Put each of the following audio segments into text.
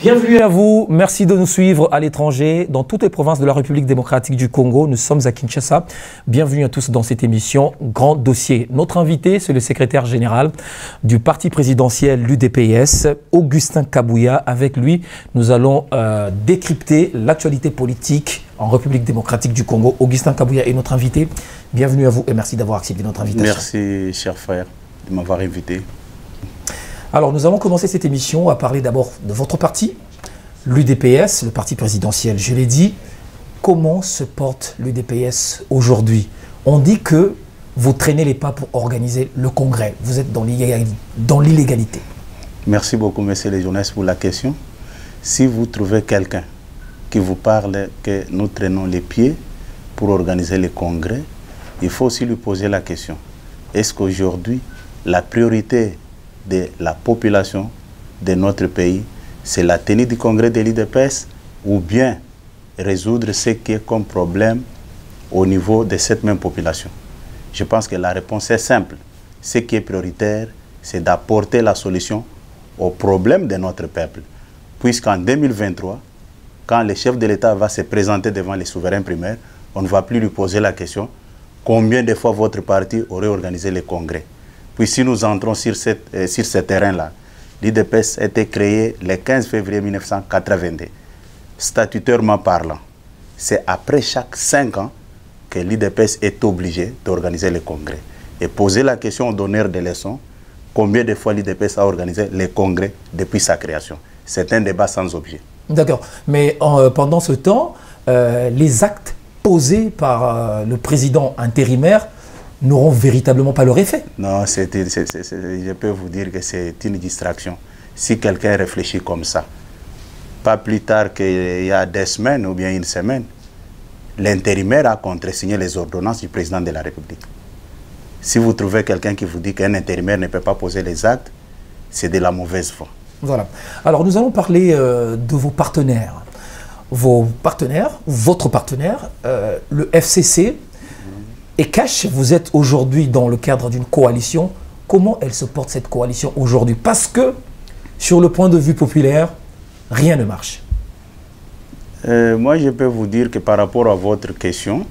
Bienvenue à vous, merci de nous suivre à l'étranger, dans toutes les provinces de la République démocratique du Congo. Nous sommes à Kinshasa. Bienvenue à tous dans cette émission Grand Dossier. Notre invité, c'est le secrétaire général du parti présidentiel, l'UDPS, Augustin Kabouya. Avec lui, nous allons décrypter l'actualité politique en République démocratique du Congo. Augustin Kabouya est notre invité. Bienvenue à vous et merci d'avoir accepté notre invitation. Merci, cher frère, de m'avoir invité. Alors, nous allons commencer cette émission à parler d'abord de votre parti, l'UDPS, le parti présidentiel. Je l'ai dit, comment se porte l'UDPS aujourd'hui? On dit que vous traînez les pas pour organiser le congrès. Vous êtes dans l'illégalité. Merci beaucoup, monsieur le journaliste, pour la question. Si vous trouvez quelqu'un qui vous parle que nous traînons les pieds pour organiser le congrès, il faut aussi lui poser la question. Est-ce qu'aujourd'hui, la priorité de la population de notre pays, c'est la tenue du congrès de l'UDPS ou bien résoudre ce qui est comme problème au niveau de cette même population? Je pense que la réponse est simple. Ce qui est prioritaire, c'est d'apporter la solution aux problèmes de notre peuple. Puisqu'en 2023, quand le chef de l'État va se présenter devant les souverains primaires, on ne va plus lui poser la question combien de fois votre parti aurait organisé le congrès. Puis si nous entrons sur ce terrain-là, l'UDPS a été créé le 15 février 1982. Statutairement parlant, c'est après chaque 5 ans que l'UDPS est obligé d'organiser le congrès. Et poser la question aux donneurs de leçons, combien de fois l'UDPS a organisé le congrès depuis sa création? C'est un débat sans objet. D'accord. Mais pendant ce temps, les actes posés par le président intérimaire n'auront véritablement pas leur effet. Non, je peux vous dire que c'est une distraction. Si quelqu'un réfléchit comme ça, pas plus tard qu'il y a des semaines ou bien une semaine, l'intérimaire a contresigné les ordonnances du président de la République. Si vous trouvez quelqu'un qui vous dit qu'un intérimaire ne peut pas poser les actes, c'est de la mauvaise foi. Voilà. Alors nous allons parler de vos partenaires. Votre partenaire, le FCC, et Cash, vous êtes aujourd'hui dans le cadre d'une coalition. Comment elle se porte cette coalition aujourd'hui? Parce que, sur le point de vue populaire, rien ne marche. Moi, je peux vous dire que par rapport à votre question,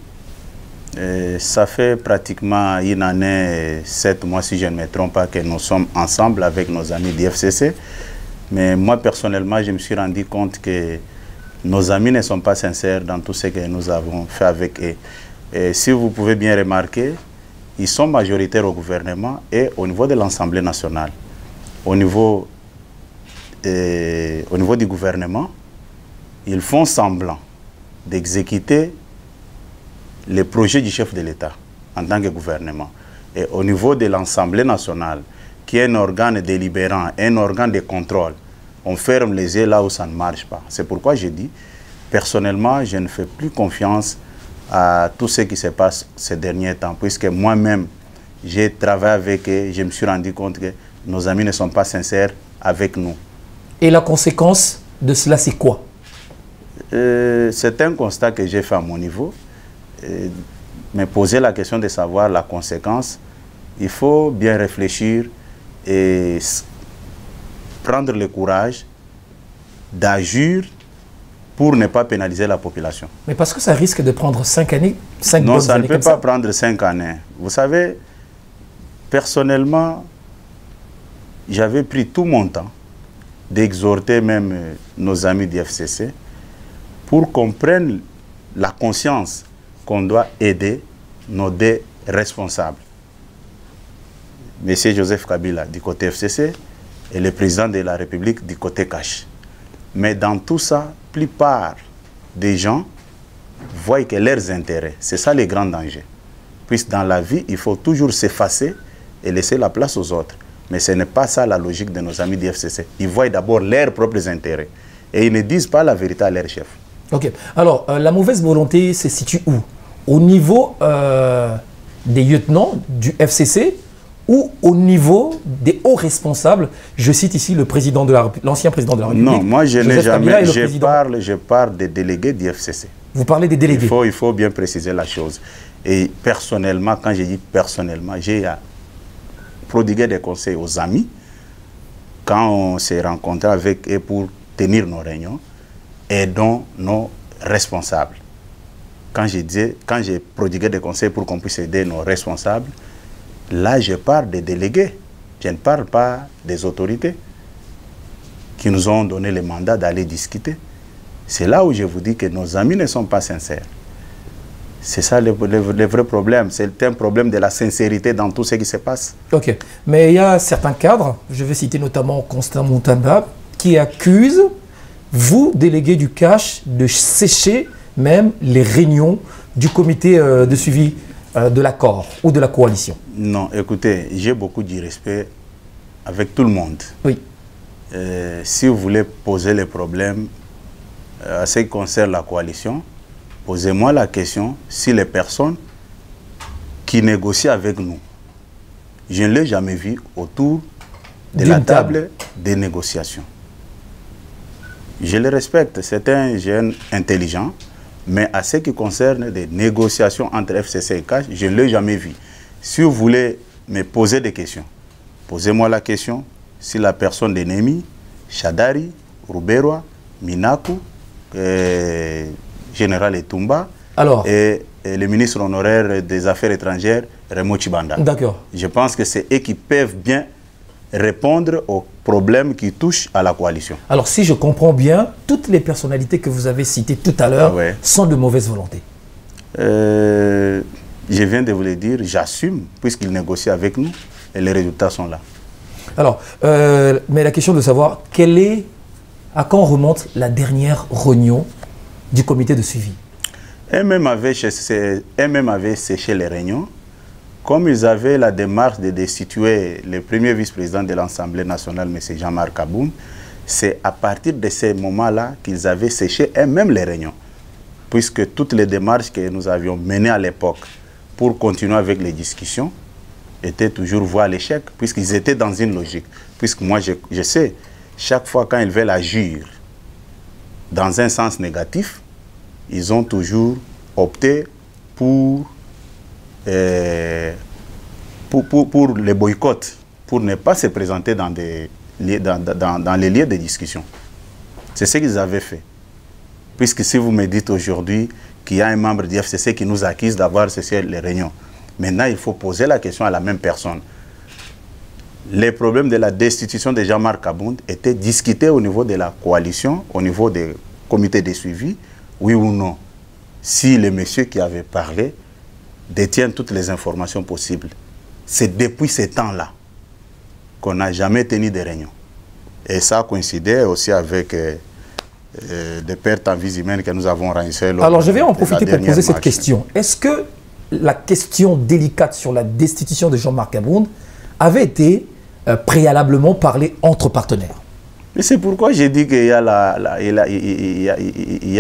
ça fait pratiquement une année, 7 mois, si je ne me trompe pas, que nous sommes ensemble avec nos amis du FCC. Mais moi, personnellement, je me suis rendu compte que nos amis ne sont pas sincères dans tout ce que nous avons fait avec eux. Et si vous pouvez bien remarquer, ils sont majoritaires au gouvernement et au niveau de l'Assemblée nationale. Au niveau du gouvernement, ils font semblant d'exécuter les projets du chef de l'État en tant que gouvernement. Et au niveau de l'Assemblée nationale, qui est un organe délibérant, un organe de contrôle, on ferme les yeux là où ça ne marche pas. C'est pourquoi je dis, personnellement, je ne fais plus confiance à tout ce qui se passe ces derniers temps, puisque moi-même, j'ai travaillé avec eux, je me suis rendu compte que nos amis ne sont pas sincères avec nous. Et la conséquence de cela, c'est quoi? C'est un constat que j'ai fait à mon niveau. Me poser la question de savoir la conséquence, il faut bien réfléchir et prendre le courage d'agir pour ne pas pénaliser la population. Mais parce que ça risque de prendre 5 années, 5 bonnes années. Non, ça ne peut pas prendre 5 années. Vous savez, personnellement, j'avais pris tout mon temps d'exhorter même nos amis du FCC pour qu'on prenne la conscience qu'on doit aider nos deux responsables. Monsieur Joseph Kabila du côté FCC et le président de la République du côté Cash. Mais dans tout ça, la plupart des gens voient que leurs intérêts, c'est ça le grand danger. Puisque dans la vie, il faut toujours s'effacer et laisser la place aux autres. Mais ce n'est pas ça la logique de nos amis du FCC. Ils voient d'abord leurs propres intérêts. Et ils ne disent pas la vérité à leur chef. Ok. Alors, la mauvaise volonté se situe où? Au niveau des lieutenants du FCC ou au niveau des hauts responsables? Je cite ici le président de l'ancien président de la République. Non, moi je n'ai jamais, je parle des délégués du FCC. Vous parlez des délégués? Il faut bien préciser la chose. Et personnellement, quand je dis personnellement, j'ai prodigué des conseils aux amis quand on s'est rencontré avec eux pour tenir nos réunions, aidons nos responsables. Quand j'ai prodigué des conseils pour qu'on puisse aider nos responsables, là je parle des délégués, je ne parle pas des autorités qui nous ont donné le mandat d'aller discuter. C'est là où je vous dis que nos amis ne sont pas sincères. C'est ça le vrai problème. C'est un problème de la sincérité dans tout ce qui se passe. Ok. Mais il y a certains cadres, je vais citer notamment Constant Moutamba, qui accusent vous, délégués du cash, de sécher même les réunions du comité de suivi de l'accord ou de la coalition. Non, écoutez, j'ai beaucoup de respect avec tout le monde. Oui. Si vous voulez poser les problèmes à ce qui concerne la coalition, posez-moi la question si les personnes qui négocient avec nous, je ne l'ai jamais vu autour de la table des négociations. Je le respecte, c'est un jeune intelligent, mais à ce qui concerne des négociations entre FCC et CASH, je ne l'ai jamais vu. Si vous voulez me poser des questions, posez-moi la question si la personne de Némi, Chadari, Rouberoa, Minaku, Général Etumba et le ministre honoraire des Affaires étrangères, Remo Chibanda. D'accord. Je pense que c'est eux qui peuvent bien répondre aux problèmes qui touchent à la coalition. Alors, si je comprends bien, toutes les personnalités que vous avez citées tout à l'heure sont de mauvaise volonté. Je viens de vous le dire, j'assume, puisqu'ils négocient avec nous, et les résultats sont là. Alors, mais la question de savoir, à quand remonte la dernière réunion du comité de suivi? Eux-mêmes avaient séché les réunions. Comme ils avaient la démarche de destituer le premier vice-président de l'Assemblée nationale, M. Jean-Marc Aboum, c'est à partir de ces moments-là qu'ils avaient séché eux-mêmes les réunions. Puisque toutes les démarches que nous avions menées à l'époque pour continuer avec les discussions étaient toujours vouées à l'échec, puisqu'ils étaient dans une logique. Puisque moi, je sais, chaque fois quand ils veulent agir dans un sens négatif, ils ont toujours opté pour les boycotts, pour ne pas se présenter dans les lieux de discussion. C'est ce qu'ils avaient fait. Puisque si vous me dites aujourd'hui qu'il y a un membre du FCC qui nous accuse d'avoir cessé les réunions, maintenant il faut poser la question à la même personne. Les problèmes de la destitution de Jean-Marc Aboum étaient discutés au niveau de la coalition, au niveau des comités de suivi, oui ou non. Si le monsieur qui avait parlé détient toutes les informations possibles. C'est depuis ce temps-là qu'on n'a jamais tenu de réunion. Et ça coïncidait aussi avec des pertes en vie humaine que nous avons rencontrées. Alors je vais en profiter pour poser cette question. Est-ce que la question délicate sur la destitution de Jean-Marc Aboum avait été préalablement parlée entre partenaires? Mais c'est pourquoi j'ai dit qu'il y a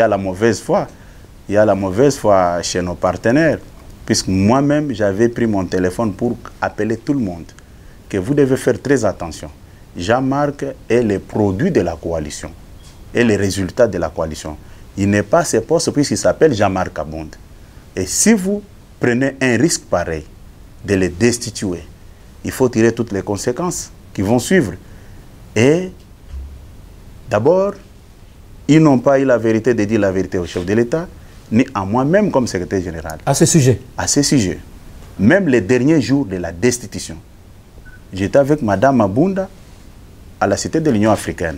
la mauvaise foi. Il y a la mauvaise foi chez nos partenaires. Puisque moi-même, j'avais pris mon téléphone pour appeler tout le monde que vous devez faire très attention. Jean-Marc est le produit de la coalition et les résultats de la coalition. Il n'est pas ce poste puisqu'il s'appelle Jean-Marc Aboum. Et si vous prenez un risque pareil de le destituer, il faut tirer toutes les conséquences qui vont suivre. Et d'abord, ils n'ont pas eu la vérité de dire la vérité au chef de l'État, ni à moi-même comme secrétaire général. À ce sujet? À ce sujet. Même les derniers jours de la destitution, j'étais avec Mme Mabunda à la Cité de l'Union africaine.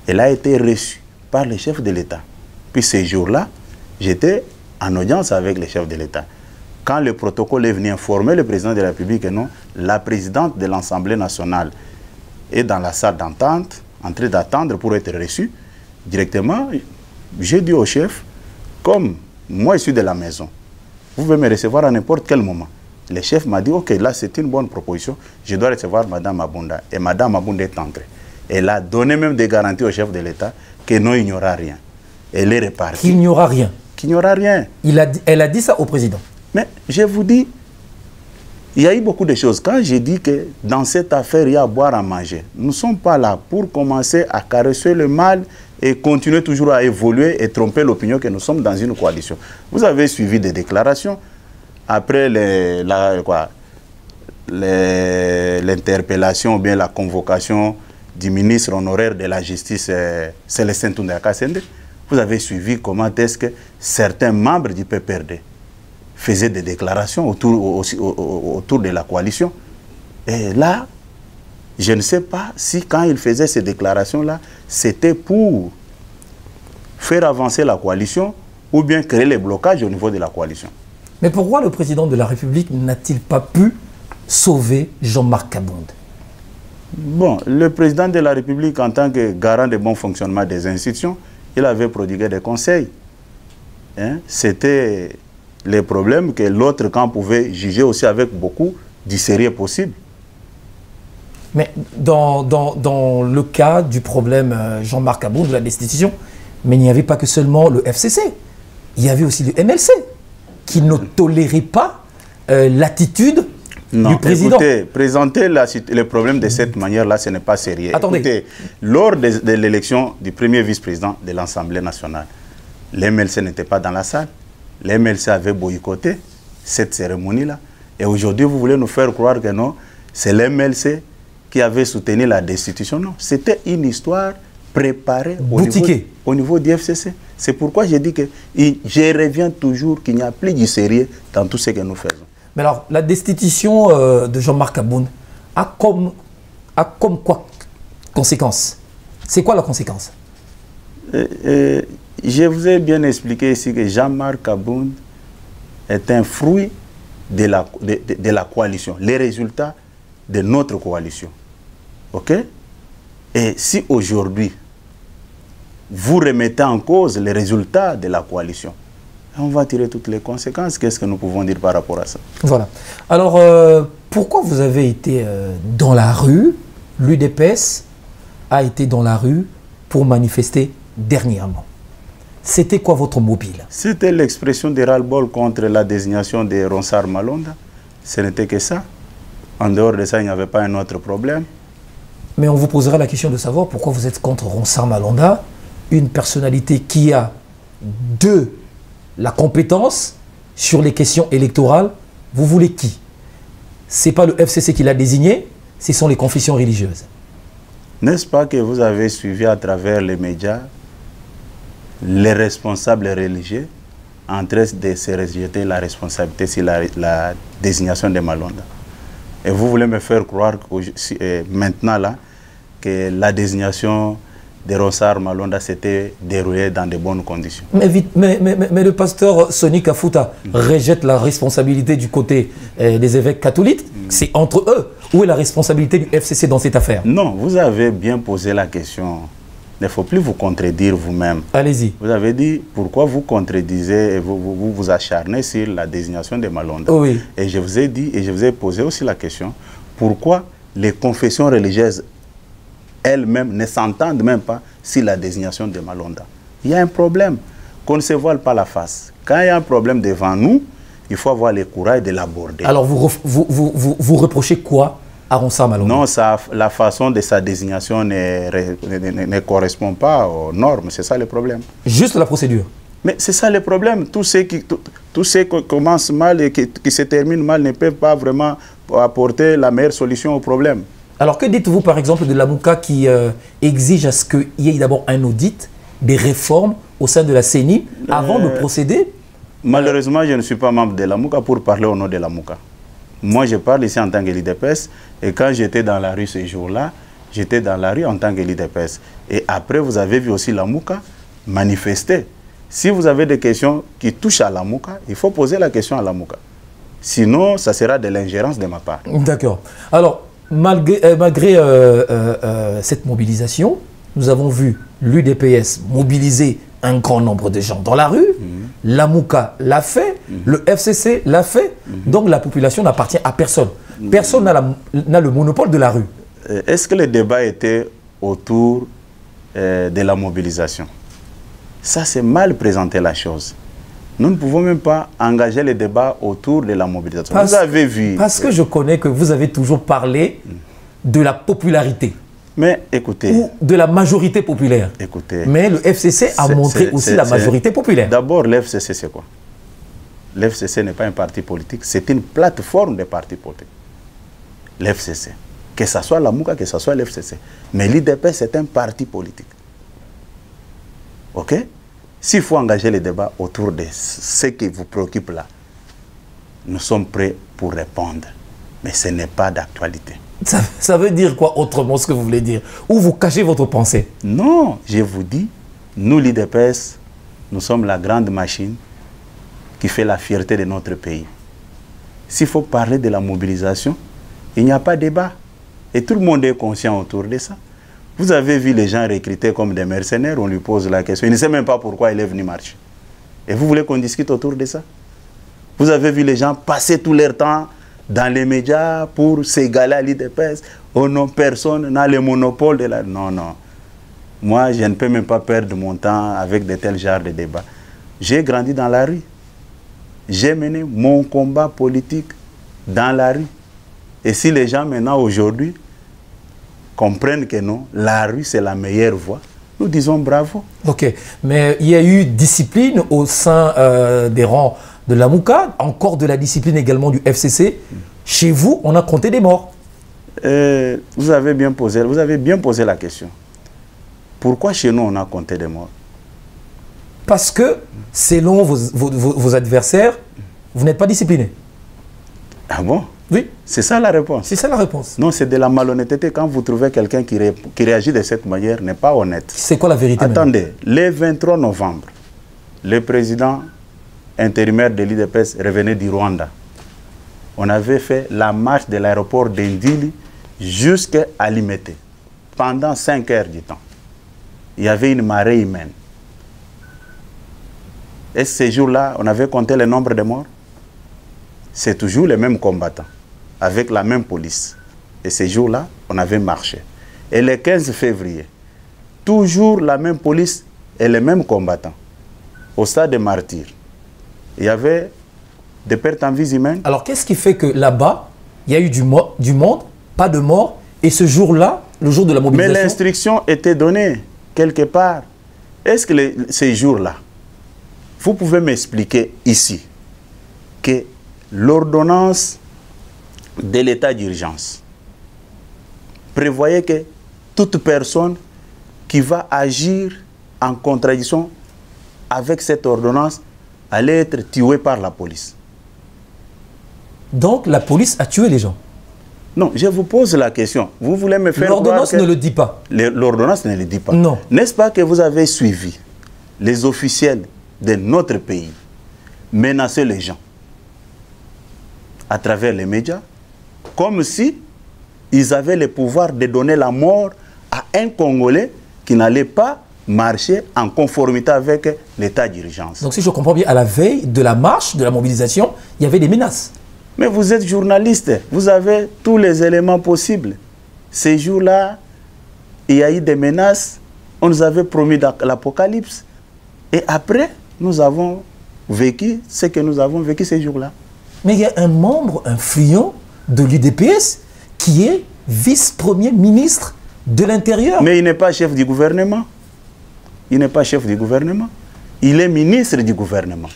Elle a été reçue par le chef de l'État. Puis ces jours-là, j'étais en audience avec le chef de l'État. Quand le protocole est venu informer le président de la République que non, la présidente de l'Assemblée nationale est dans la salle d'entente, en train d'attendre pour être reçue, directement, j'ai dit au chef, comme moi je suis de la maison, vous pouvez me recevoir à n'importe quel moment. Le chef m'a dit, ok, là c'est une bonne proposition, je dois recevoir Mme Mabunda. Et Mme Mabunda est entrée. Elle a donné même des garanties au chef de l'État que non, il n'y aura rien. Elle est repartie. Qu'il n'y aura rien. Qu'il n'y aura rien. Elle a dit ça au président. Mais je vous dis, il y a eu beaucoup de choses. Quand j'ai dit que dans cette affaire, il y a à boire, à manger, nous ne sommes pas là pour commencer à caresser le mal et continuer toujours à évoluer et tromper l'opinion que nous sommes dans une coalition. Vous avez suivi des déclarations après l'interpellation ou bien la convocation du ministre honoraire de la justice, Célestin Toundaka-Sende, vous avez suivi comment est-ce que certains membres du PPRD faisaient des déclarations autour de la coalition. Et là, je ne sais pas si quand ils faisaient ces déclarations-là, c'était pour faire avancer la coalition ou bien créer les blocages au niveau de la coalition. Mais pourquoi le président de la République n'a-t-il pas pu sauver Jean-Marc Kabound? Bon, le président de la République, en tant que garant du bon fonctionnement des institutions, il avait prodigué des conseils. Hein? C'était les problèmes que l'autre camp pouvait juger aussi avec beaucoup du sérieux possible. Mais dans le cas du problème Jean-Marc Kabound, de la destitution, mais il n'y avait pas que seulement le FCC. Il y avait aussi le MLC qui ne tolérait pas l'attitude du président. Écoutez, présenter les problèmes de cette manière-là, ce n'est pas sérieux. Attendez. Écoutez, lors de l'élection du premier vice-président de l'Assemblée nationale, l'MLC n'était pas dans la salle. L'MLC avait boycotté cette cérémonie-là. Et aujourd'hui, vous voulez nous faire croire que non, c'est l'MLC qui avait soutenu la destitution. Non, c'était une histoire préparée au niveau du FCC. C'est pourquoi j'ai dit que je reviens toujours qu'il n'y a plus de sérieux dans tout ce que nous faisons. Mais alors, la destitution de Jean-Marc Kabound a comme quoi conséquence? C'est quoi la conséquence? Je vous ai bien expliqué ici que Jean-Marc Kabound est un fruit de la coalition, les résultats de notre coalition. OK? Et si aujourd'hui, vous remettez en cause les résultats de la coalition, on va tirer toutes les conséquences. Qu'est-ce que nous pouvons dire par rapport à ça? Voilà. Alors, pourquoi vous avez été dans la rue? L'UDPS a été dans la rue pour manifester dernièrement. C'était quoi votre mobile? C'était l'expression de ras-le-bol contre la désignation de Ronsard Malonda. Ce n'était que ça. En dehors de ça, il n'y avait pas un autre problème. Mais on vous posera la question de savoir pourquoi vous êtes contre Ronsard Malonda, une personnalité qui a de la compétence sur les questions électorales. Vous voulez qui? Ce n'est pas le FCC qui l'a désigné, ce sont les confessions religieuses. N'est-ce pas que vous avez suivi à travers les médias les responsables religieux en train de se rejeter la responsabilité sur la désignation de Malonda? Et vous voulez me faire croire maintenant là que la désignation de Ronsard Malonda s'était déroulée dans de bonnes conditions. Mais le pasteur Sonny Kafuta rejette la responsabilité du côté des évêques catholiques. C'est entre eux. Où est la responsabilité du FCC dans cette affaire? Non, vous avez bien posé la question. Il ne faut plus vous contredire vous-même. Allez-y. Vous avez dit pourquoi vous contredisez et vous acharnez sur la désignation de Malonda. Oui. Et je vous ai dit, et je vous ai posé aussi la question, pourquoi les confessions religieuses elles-mêmes ne s'entendent même pas sur la désignation de Malonda? Il y a un problème, qu'on ne se voile pas la face. Quand il y a un problème devant nous, il faut avoir le courage de l'aborder. Alors vous reprochez quoi à Ronsard Malonda? Non, la façon de sa désignation ne correspond pas aux normes, c'est ça le problème. Juste la procédure? Mais c'est ça le problème. Tous ceux qui commencent mal et qui se terminent mal ne peuvent pas vraiment apporter la meilleure solution au problème. Alors que dites-vous par exemple de la MOUCA qui exige à ce qu'il y ait d'abord un audit, des réformes au sein de la CENI avant de procéder? Malheureusement, je ne suis pas membre de la MOUCA pour parler au nom de la MOUCA. Moi, je parle ici en tant que l'UDPS et quand j'étais dans la rue ce jour-là, j'étais dans la rue en tant que l'UDPS. Et après, vous avez vu aussi la MOUCA manifester. Si vous avez des questions qui touchent à la MOUCA, il faut poser la question à la MOUCA. Sinon, ça sera de l'ingérence de ma part. D'accord. Alors, malgré cette mobilisation, nous avons vu l'UDPS mobiliser un grand nombre de gens dans la rue. La MOUCA l'a fait, le FCC l'a fait. Donc la population n'appartient à personne. Personne n'a le monopole de la rue. Est-ce que le débat était autour de la mobilisation? Ça, c'est mal présenter la chose. Nous ne pouvons même pas engager le débat autour de la mobilisation. Vous avez vu... Parce que je connais que vous avez toujours parlé de la popularité. Mais écoutez... Ou de la majorité populaire. Écoutez... Mais le FCC a montré aussi la majorité populaire. D'abord, l'FCC, c'est quoi? L'FCC n'est pas un parti politique, c'est une plateforme de partis politiques. L'FCC. Que ce soit la Mouka, que ce soit l'FCC. Mais l'IDPS, c'est un parti politique. OK? S'il faut engager les débats autour de ce qui vous préoccupe là, nous sommes prêts pour répondre. Mais ce n'est pas d'actualité. Ça veut dire quoi autrement, ce que vous voulez dire? Ou vous cachez votre pensée? Non, je vous dis, nous l'IDPS, nous sommes la grande machine qui fait la fierté de notre pays. S'il faut parler de la mobilisation, il n'y a pas de débat. Et tout le monde est conscient autour de ça. Vous avez vu les gens recrutés comme des mercenaires, on lui pose la question. Il ne sait même pas pourquoi il est venu marcher. Et vous voulez qu'on discute autour de ça? Vous avez vu les gens passer tout leur temps dans les médias pour s'égaler à l'IDPS. Oh non, personne n'a le monopole de la... Non, non. Moi, je ne peux même pas perdre mon temps avec de tels genres de débats. J'ai grandi dans la rue. J'ai mené mon combat politique dans la rue. Et si les gens maintenant, aujourd'hui, comprennent que non, la rue, c'est la meilleure voie, nous disons bravo. Ok, mais il y a eu discipline au sein des rangs de la Mouka, encore de la discipline également du FCC. Chez vous, on a compté des morts. Vous avez bien posé la question. Pourquoi chez nous, on a compté des morts? Parce que, selon vos adversaires, vous n'êtes pas discipliné. Ah bon? Oui. C'est ça la réponse? C'est ça la réponse. Non, c'est de la malhonnêteté. Quand vous trouvez quelqu'un qui réagit de cette manière, n'est pas honnête. C'est quoi la vérité? Attendez, le 23 novembre, le président intérimaire de l'IDPS revenait du Rwanda. On avait fait la marche de l'aéroport d'Indili jusqu'à Limete pendant 5 heures du temps. Il y avait une marée humaine. Et ces jours-là, on avait compté le nombre de morts. C'est toujours les mêmes combattants, avec la même police. Et ces jours-là, on avait marché. Et le 15 février, toujours la même police et les mêmes combattants. Au stade des Martyrs, il y avait des pertes en vie humaines. Alors, qu'est-ce qui fait que là-bas, il y a eu du monde, pas de mort, et ce jour-là, le jour de la mobilisation... Mais l'instruction était donnée quelque part. Est-ce que ces jours-là, vous pouvez m'expliquer ici que l'ordonnance de l'état d'urgence prévoyait que toute personne qui va agir en contradiction avec cette ordonnance allait être tuée par la police. Donc la police a tué les gens? Non, je vous pose la question. Vous voulez me faire... L'ordonnance ne le dit pas. L'ordonnance ne le dit pas. Non. N'est-ce pas que vous avez suivi les officiels de notre pays menacer les gens à travers les médias, comme si ils avaient le pouvoir de donner la mort à un Congolais qui n'allait pas marcher en conformité avec l'état d'urgence. Donc si je comprends bien, à la veille de la marche, de la mobilisation, il y avait des menaces. Mais vous êtes journaliste, vous avez tous les éléments possibles. Ces jours-là, il y a eu des menaces, on nous avait promis l'apocalypse. Et après, nous avons vécu ce que nous avons vécu ces jours-là. Mais il y a un membre influent de l'UDPS qui est vice-premier ministre de l'Intérieur. Mais il n'est pas chef du gouvernement. Il n'est pas chef du gouvernement. Il est ministre du gouvernement.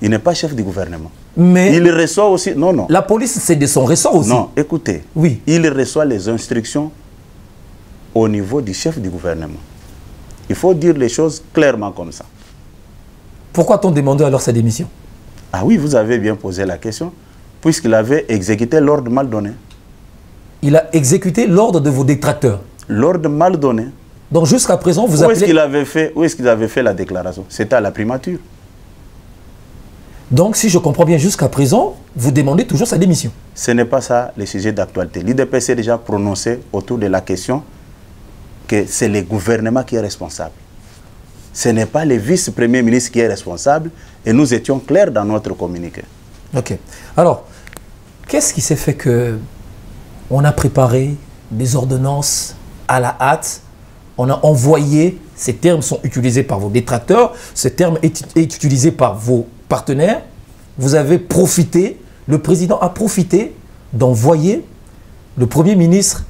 Il n'est pas chef du gouvernement. Mais il reçoit aussi... Non, non. La police, c'est de son ressort aussi. Non, écoutez. Oui. Il reçoit les instructions au niveau du chef du gouvernement. Il faut dire les choses clairement comme ça. Pourquoi a-t-on demandé alors sa démission? Ah oui, vous avez bien posé la question, puisqu'il avait exécuté l'ordre mal donné. Il a exécuté l'ordre de vos détracteurs? L'ordre mal donné. Donc jusqu'à présent, vous appelez... Où est-ce qu'il avait fait la déclaration? C'était à la primature. Donc, si je comprends bien, jusqu'à présent, vous demandez toujours sa démission? Ce n'est pas ça le sujet d'actualité. L'IDPS s'est déjà prononcé autour de la question que c'est le gouvernement qui est responsable. Ce n'est pas le vice-premier ministre qui est responsable et nous étions clairs dans notre communiqué. Ok. Alors, qu'est-ce qui s'est fait que on a préparé des ordonnances à la hâte, on a envoyé, ces termes sont utilisés par vos détracteurs, ces termes est utilisé par vos partenaires, vous avez profité, le président a profité d'envoyer le Premier ministre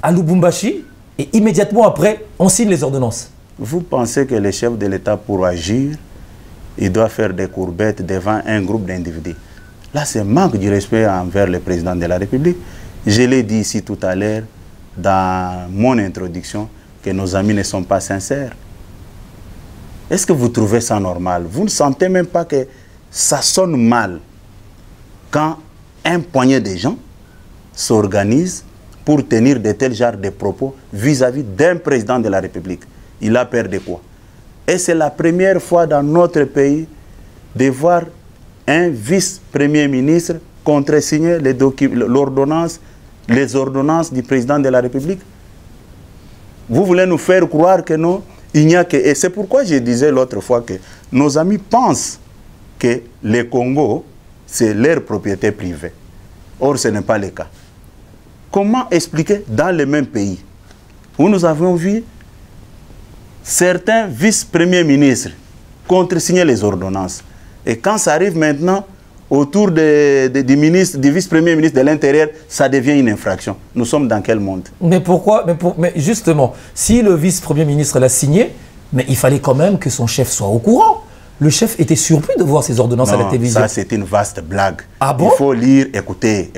à Lubumbashi et immédiatement après, on signe les ordonnances. Vous pensez que le chef de l'État, pour agir, il doit faire des courbettes devant un groupe d'individus? Là, c'est manque du respect envers le président de la République. Je l'ai dit ici tout à l'heure, dans mon introduction, que nos amis ne sont pas sincères. Est-ce que vous trouvez ça normal? Vous ne sentez même pas que ça sonne mal quand un poignet de gens s'organise pour tenir de tels genres de propos vis-à-vis d'un président de la République? Il a peur de quoi? Et c'est la première fois dans notre pays de voir un vice-premier ministre contresigner les ordonnances du président de la République. Vous voulez nous faire croire que non, il n'y a que... Et c'est pourquoi je disais l'autre fois que nos amis pensent que le Congo, c'est leur propriété privée. Or, ce n'est pas le cas. Comment expliquer dans le même pays où nous avons vu certains vice-premiers ministres contresigner les ordonnances, et quand ça arrive maintenant autour du vice-premier ministre de l'Intérieur, ça devient une infraction. Nous sommes dans quel monde? Mais pourquoi? Mais justement, si le vice-premier ministre l'a signé, mais il fallait quand même que son chef soit au courant. Le chef était surpris de voir ces ordonnances à la télévision. Ça c'est une vaste blague. Ah bon? Il faut lire, écoutez.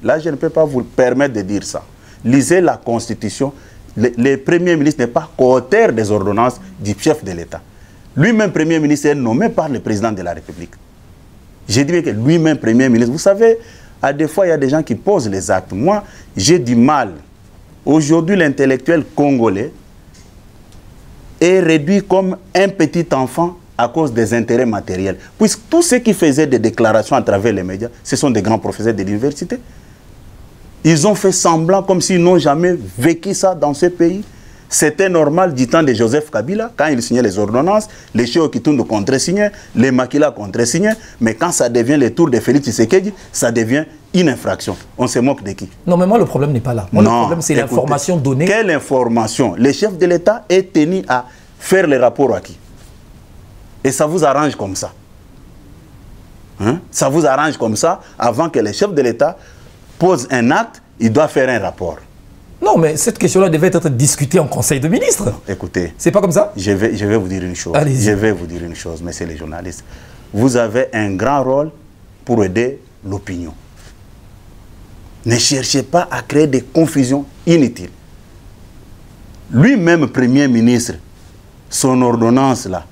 Là, je ne peux pas vous permettre de dire ça. Lisez la Constitution. Le Premier ministre n'est pas co-auteur des ordonnances du chef de l'État. Lui-même, Premier ministre, est nommé par le président de la République. J'ai dit que lui-même, Premier ministre, vous savez, à des fois, il y a des gens qui posent les actes. Moi, j'ai du mal. Aujourd'hui, l'intellectuel congolais est réduit comme un petit enfant à cause des intérêts matériels. Puisque tous ceux qui faisaient des déclarations à travers les médias, ce sont des grands professeurs de l'université. Ils ont fait semblant comme s'ils n'ont jamais vécu ça dans ce pays. C'était normal du temps de Joseph Kabila, quand il signait les ordonnances, les Cheikh Kitundu contre-signaient, les Makila contre-signaient, mais quand ça devient le tour de Félix Tshisekedi, ça devient une infraction. On se moque de qui? Non, mais moi le problème n'est pas là. Moi, le problème c'est l'information donnée. Quelle information? Le chef de l'État est tenu à faire les rapports à qui? Et ça vous arrange comme ça. Hein? Ça vous arrange comme ça, avant que le chef de l'État pose un acte, il doit faire un rapport. Non, mais cette question-là devait être discutée en Conseil de ministres. Non, écoutez. C'est pas comme ça? Je vais vous dire une chose. Je vais vous dire une chose, messieurs les journalistes. Vous avez un grand rôle pour aider l'opinion. Ne cherchez pas à créer des confusions inutiles. Lui-même, Premier ministre, son ordonnance là,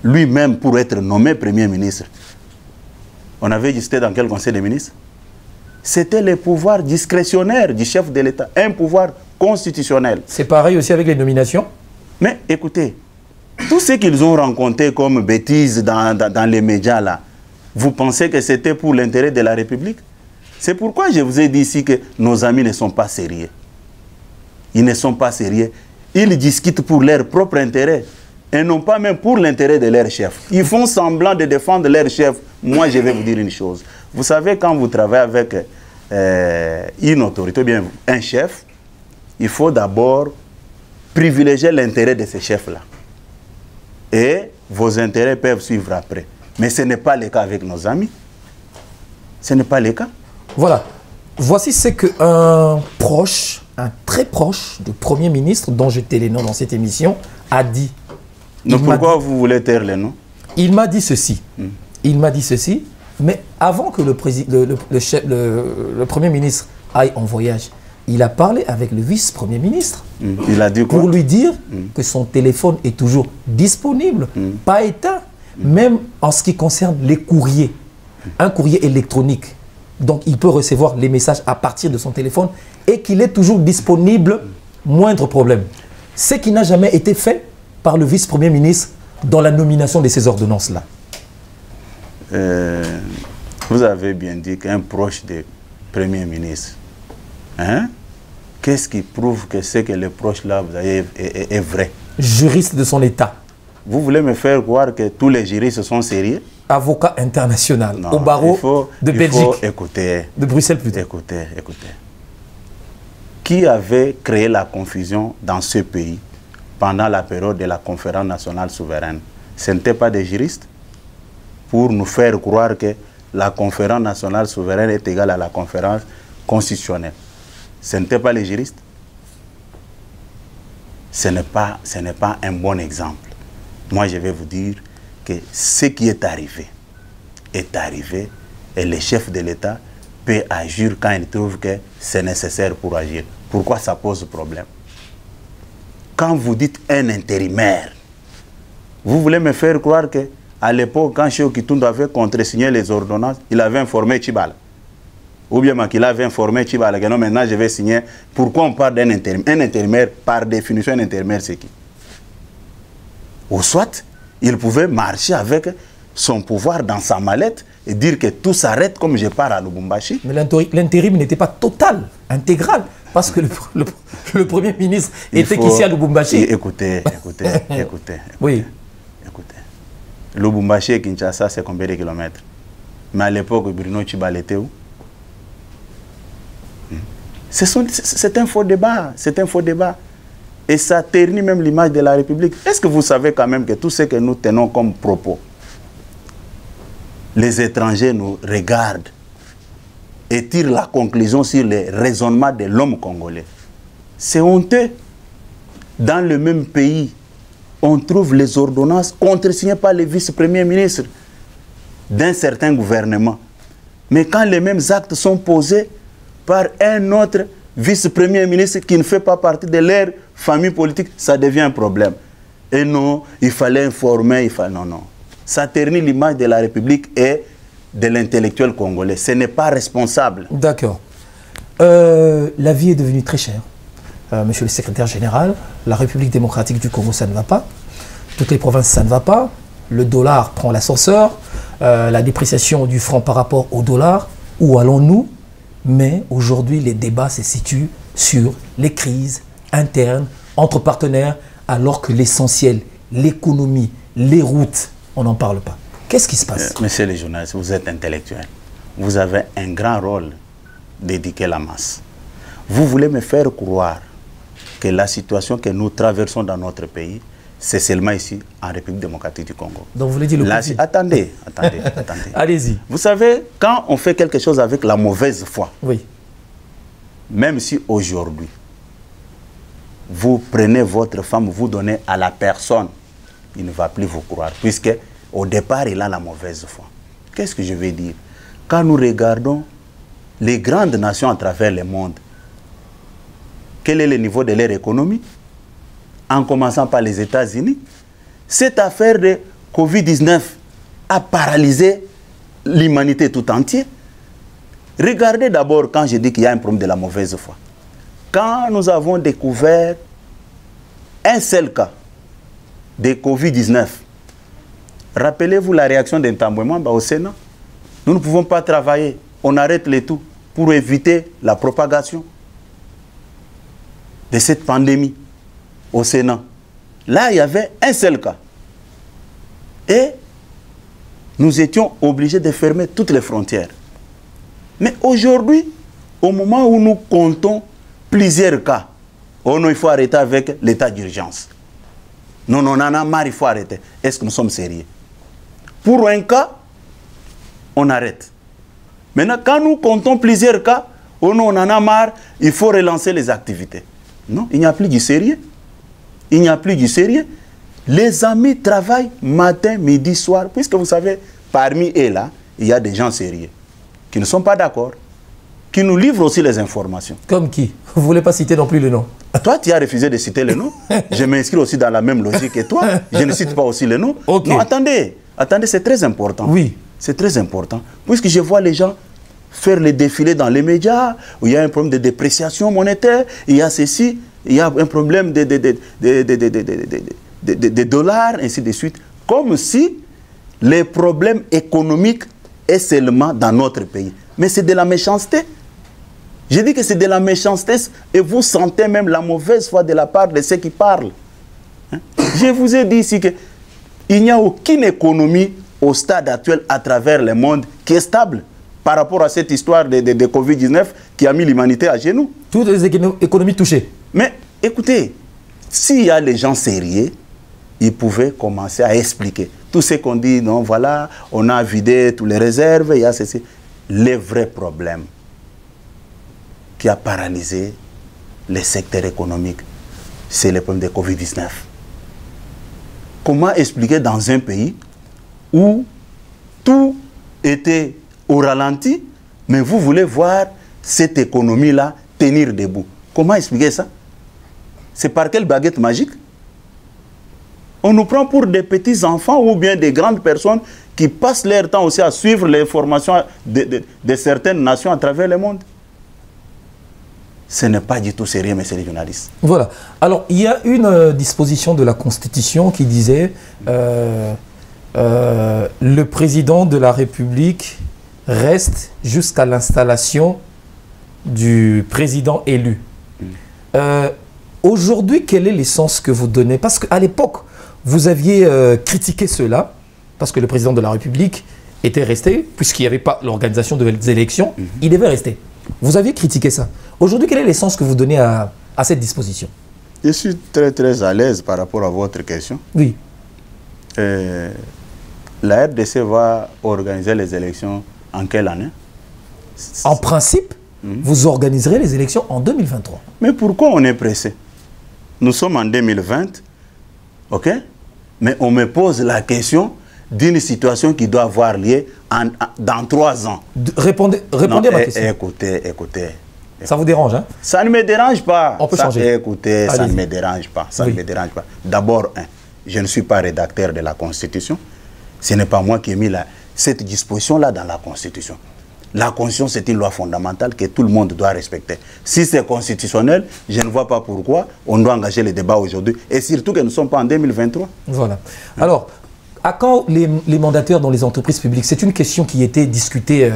lui-même pour être nommé Premier ministre, on avait dit c'était dans quel Conseil des ministres? C'était le pouvoir discrétionnaire du chef de l'État, un pouvoir constitutionnel. C'est pareil aussi avec les nominations? Mais écoutez, tout ce qu'ils ont rencontré comme bêtises dans les médias là, vous pensez que c'était pour l'intérêt de la République? C'est pourquoi je vous ai dit ici que nos amis ne sont pas sérieux. Ils ne sont pas sérieux. Ils discutent pour leur propre intérêt et non pas même pour l'intérêt de leur chef. Ils font semblant de défendre leur chef. Moi, je vais vous dire une chose. Vous savez, quand vous travaillez avec une autorité, ou bien un chef, il faut d'abord privilégier l'intérêt de ce chef-là. Et vos intérêts peuvent suivre après. Mais ce n'est pas le cas avec nos amis. Ce n'est pas le cas. Voilà. Voici ce qu'un proche, un très proche du Premier ministre, dont je t'ai les noms dans cette émission, a dit. Donc pourquoi vous voulez taire les noms? Il m'a dit ceci. Il m'a dit ceci. Mais avant que le Premier ministre aille en voyage, il a parlé avec le vice-premier ministre. Il a dit quoi? Pour lui dire que son téléphone est toujours disponible, pas éteint, même en ce qui concerne les courriers. Un courrier électronique. Donc il peut recevoir les messages à partir de son téléphone et qu'il est toujours disponible, moindre problème. Ce qui n'a jamais été fait par le vice-premier ministre dans la nomination de ces ordonnances-là. Vous avez bien dit qu'un proche du Premier ministre, hein? Qu'est-ce qui prouve que ce que le proche là vous avez est vrai? Juriste de son État. Vous voulez me faire croire que tous les juristes sont sérieux? Avocat international, non, au barreau de Belgique. Il faut écouter. De Bruxelles plutôt. Écoutez. Qui avait créé la confusion dans ce pays pendant la période de la conférence nationale souveraine? Ce n'était pas des juristes? Pour nous faire croire que la conférence nationale souveraine est égale à la conférence constitutionnelle. Ce n'était pas les juristes? Ce n'est pas un bon exemple. Moi, je vais vous dire que ce qui est arrivé et le chef de l'État peut agir quand il trouve que c'est nécessaire pour agir. Pourquoi ça pose problème? Quand vous dites un intérimaire, vous voulez me faire croire qu'à l'époque, quand Cheikh Kitundu avait contresigné les ordonnances, il avait informé Tchibala. Ou bien qu'il avait informé Tchibala que non, maintenant je vais signer. Pourquoi on parle d'un intérimaire? Un intérimaire, par définition, un intérimaire, c'est qui? Ou soit, il pouvait marcher avec son pouvoir dans sa mallette et dire que tout s'arrête comme je pars à Lubumbashi. Mais l'intérim n'était pas total, intégral, parce que le Premier ministre était ici à Lubumbashi. Écoutez. Oui. Écoutez. Lubumbashi et Kinshasa, c'est combien de kilomètres? Mais à l'époque, Bruno Tchibala était où? C'est un faux débat. C'est un faux débat. Et ça ternit même l'image de la République. Est-ce que vous savez quand même que tout ce que nous tenons comme propos, les étrangers nous regardent et tirent la conclusion sur les raisonnements de l'homme congolais? C'est honteux. Dans le même pays, on trouve les ordonnances contresignées par les vice-premiers ministres d'un certain gouvernement. Mais quand les mêmes actes sont posés par un autre vice-premier ministre qui ne fait pas partie de leur famille politique, ça devient un problème. Et non, il fallait informer, non. Ça ternit l'image de la République et de l'intellectuel congolais. Ce n'est pas responsable. D'accord. La vie est devenue très chère. Monsieur le secrétaire général, la République démocratique du Congo, ça ne va pas. Toutes les provinces, ça ne va pas. Le dollar prend l'ascenseur. La dépréciation du franc par rapport au dollar. Où allons-nous? Mais aujourd'hui, les débats se situent sur les crises internes entre partenaires, alors que l'essentiel, l'économie, les routes, on n'en parle pas. Qu'est-ce qui se passe? Monsieur le journaliste, vous êtes intellectuel. Vous avez un grand rôle d'éduquer la masse. Vous voulez me faire croire que la situation que nous traversons dans notre pays, c'est seulement ici, en République démocratique du Congo. Donc vous voulez dire le Congo? Attendez. Allez-y. Vous savez, quand on fait quelque chose avec la mauvaise foi, oui. Même si aujourd'hui, vous prenez votre femme, vous donnez à la personne, il ne va plus vous croire, puisque au départ, il a la mauvaise foi. Qu'est-ce que je veux dire? Quand nous regardons les grandes nations à travers le monde, quel est le niveau de leur économie? En commençant par les États-Unis, cette affaire de Covid-19 a paralysé l'humanité tout entière. Regardez d'abord quand je dis qu'il y a un problème de la mauvaise foi. Quand nous avons découvert un seul cas de Covid-19, rappelez-vous la réaction d'Intambouéman au Sénat. Nous ne pouvons pas travailler, on arrête le tout pour éviter la propagation de cette pandémie au Sénat. Là, il y avait un seul cas. Et nous étions obligés de fermer toutes les frontières. Mais aujourd'hui, au moment où nous comptons plusieurs cas, oh non, il faut arrêter avec l'état d'urgence. Non, on en a marre, il faut arrêter. Est-ce que nous sommes sérieux? Pour un cas, on arrête. Maintenant, quand nous comptons plusieurs cas, oh non, on en a marre, il faut relancer les activités. Non, il n'y a plus du sérieux. Il n'y a plus du sérieux. Les amis travaillent matin, midi, soir, puisque vous savez, parmi eux là, il y a des gens sérieux qui ne sont pas d'accord, qui nous livrent aussi les informations. Comme qui? Vous ne voulez pas citer non plus le nom? Toi, tu as refusé de citer le nom. Je m'inscris aussi dans la même logique que toi. Je ne cite pas aussi le nom. Okay. Non, attendez, c'est très important. Oui. C'est très important. Puisque je vois les gens faire les défilés dans les médias, où il y a un problème de dépréciation monétaire, il y a ceci, il y a un problème de dollars, ainsi de suite. Comme si les problèmes économiques est seulement dans notre pays. Mais c'est de la méchanceté. Je dis que c'est de la méchanceté et vous sentez même la mauvaise foi de la part de ceux qui parlent. Hein? Je vous ai dit ici qu'il n'y a aucune économie au stade actuel à travers le monde qui est stable par rapport à cette histoire de Covid-19 qui a mis l'humanité à genoux. Toutes les économies touchées. Mais écoutez, s'il y a les gens sérieux, ils pouvaient commencer à expliquer. Tout ce qu'on dit, non, voilà, on a vidé toutes les réserves, il y a ceci. Les vrais problèmes qui a paralysé les secteurs économiques, c'est le problème de Covid-19. Comment expliquer dans un pays où tout était au ralenti, Mais vous voulez voir cette économie-là tenir debout. Comment expliquer ça? C'est par quelle baguette magique? On nous prend pour des petits enfants ou bien des grandes personnes qui passent leur temps aussi à suivre les formations de certaines nations à travers le monde. Ce n'est pas du tout sérieux, messieurs les journalistes. Voilà. Alors, il y a une disposition de la Constitution qui disait le président de la République reste jusqu'à l'installation du président élu. Aujourd'hui, quel est l'essence que vous donnez? Parce qu'à l'époque, vous aviez critiqué cela, parce que le président de la République était resté, puisqu'il n'y avait pas l'organisation des élections, il devait rester. Vous aviez critiqué ça. Aujourd'hui, quel est l'essence que vous donnez à cette disposition? Je suis très à l'aise par rapport à votre question. Oui. La RDC va organiser les élections en quelle année? En principe, vous organiserez les élections en 2023. Mais pourquoi on est pressé? Nous sommes en 2020, ok? Mais on me pose la question d'une situation qui doit avoir lieu dans 3 ans. Répondez à ma question. Écoutez. Ça vous dérange, hein? Ça ne me dérange pas. On peut changer. Écoutez, ça ne me dérange pas. Ça ne me dérange pas. D'abord, je ne suis pas rédacteur de la Constitution. Ce n'est pas moi qui ai mis cette disposition-là dans la Constitution. La Constitution, c'est une loi fondamentale que tout le monde doit respecter. Si c'est constitutionnel, je ne vois pas pourquoi on doit engager le débat aujourd'hui. Et surtout que nous ne sommes pas en 2023. Voilà. Alors, à quand les mandataires dans les entreprises publiques? C'est une question qui était discutée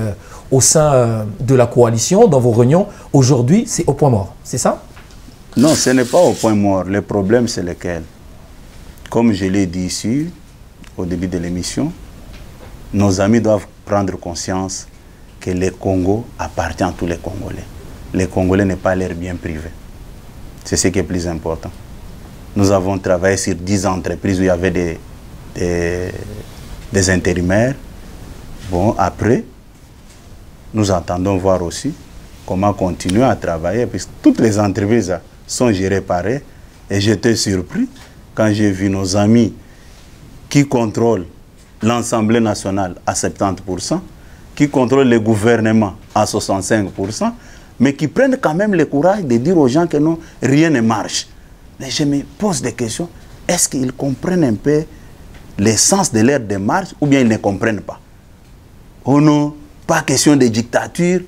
au sein de la coalition, dans vos réunions. Aujourd'hui, c'est au point mort. C'est ça? Non, ce n'est pas au point mort. Le problème, c'est lequel? Comme je l'ai dit ici, au début de l'émission, nos amis doivent prendre conscience que le Congo appartient à tous les Congolais. Les Congolais n'est pas leur bien privé. C'est ce qui est plus important. Nous avons travaillé sur 10 entreprises où il y avait des intérimaires. Bon, après, nous entendons voir aussi comment continuer à travailler, puisque toutes les entreprises sont gérées par eux. Et j'étais surpris quand j'ai vu nos amis qui contrôlent l'Assemblée nationale à 70%, qui contrôlent le gouvernement à 65%, mais qui prennent quand même le courage de dire aux gens que non, rien ne marche. Mais je me pose des questions. Est-ce qu'ils comprennent un peu l'essence de leur démarche ou bien ils ne comprennent pas? Oh non, pas question de dictature.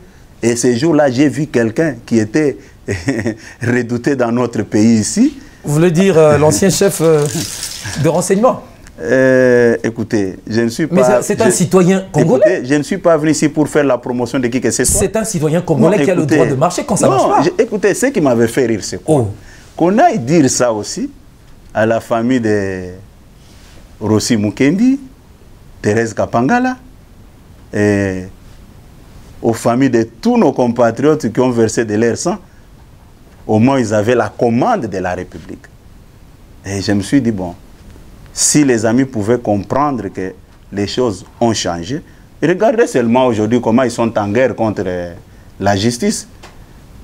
Et ce jour-là, j'ai vu quelqu'un qui était redouté dans notre pays ici. Vous voulez dire l'ancien chef de renseignement? Écoutez, je ne suis pas... Mais c'est un citoyen congolais. Écoutez, je ne suis pas venu ici pour faire la promotion de qui que ce soit. C'est un citoyen congolais qui a le droit de marcher quand ça ne marche pas. Écoutez, ce qui m'avait fait rire, c'est quoi? Qu'on aille dire ça aussi à la famille de Rossi Mukendi, Thérèse Kapangala, et aux familles de tous nos compatriotes qui ont versé de leur sang. Au moins, ils avaient la commande de la République. Et je me suis dit, bon, si les amis pouvaient comprendre que les choses ont changé, regardez seulement aujourd'hui comment ils sont en guerre contre la justice.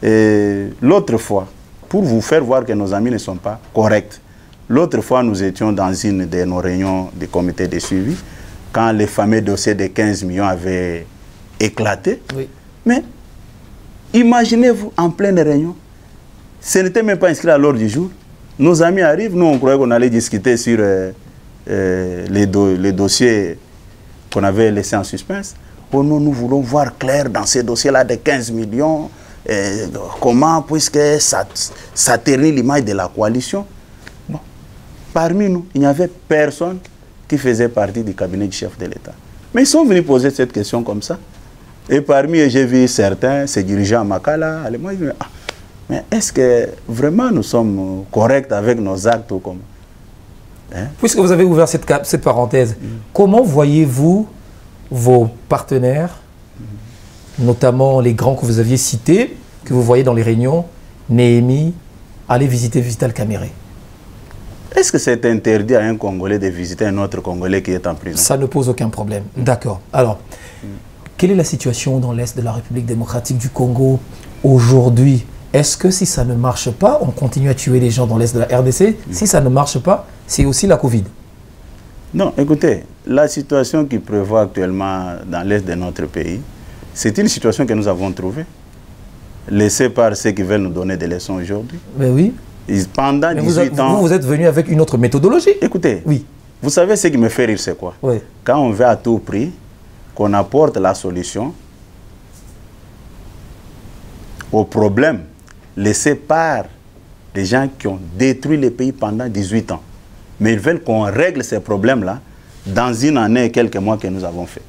Et l'autre fois, pour vous faire voir que nos amis ne sont pas corrects, l'autre fois, nous étions dans une de nos réunions du comité de suivi, quand les fameux dossiers de 15 millions avaient éclaté. Oui. Mais imaginez-vous en pleine réunion, ce n'était même pas inscrit à l'ordre du jour. Nos amis arrivent, nous on croyait qu'on allait discuter sur les dossiers qu'on avait laissés en suspense. Oh non, nous voulons voir clair dans ces dossiers-là de 15 millions, comment, puisque ça ternit l'image de la coalition. Bon. Parmi nous, il n'y avait personne qui faisait partie du cabinet du chef de l'État. Mais ils sont venus poser cette question comme ça. Et parmi eux, j'ai vu certains, ces dirigeants à Makala, moi, ils disent, ah, mais est-ce que vraiment nous sommes corrects avec nos actes ou comment? Hein? Puisque vous avez ouvert cette parenthèse, comment voyez-vous vos partenaires, notamment les grands que vous aviez cités, que vous voyez dans les réunions, Néhémie, aller visiter Vital Kamerhe? Est-ce que c'est interdit à un Congolais de visiter un autre Congolais qui est en prison? Ça ne pose aucun problème. D'accord. Alors, quelle est la situation dans l'Est de la République démocratique du Congo aujourd'hui? Est-ce que si ça ne marche pas, on continue à tuer les gens dans l'Est de la RDC? Si ça ne marche pas, c'est aussi la Covid. Non, écoutez, la situation qui prévaut actuellement dans l'Est de notre pays, C'est une situation que nous avons trouvée, laissée par ceux qui veulent nous donner des leçons aujourd'hui. Mais oui. Pendant 18 ans... Vous êtes venu avec une autre méthodologie. Écoutez, oui. Vous savez ce qui me fait rire, c'est quoi? Oui. Quand on veut à tout prix qu'on apporte la solution au problème laissé par des gens qui ont détruit le pays pendant 18 ans. Mais ils veulent qu'on règle ces problèmes-là dans une année et quelques mois que nous avons fait.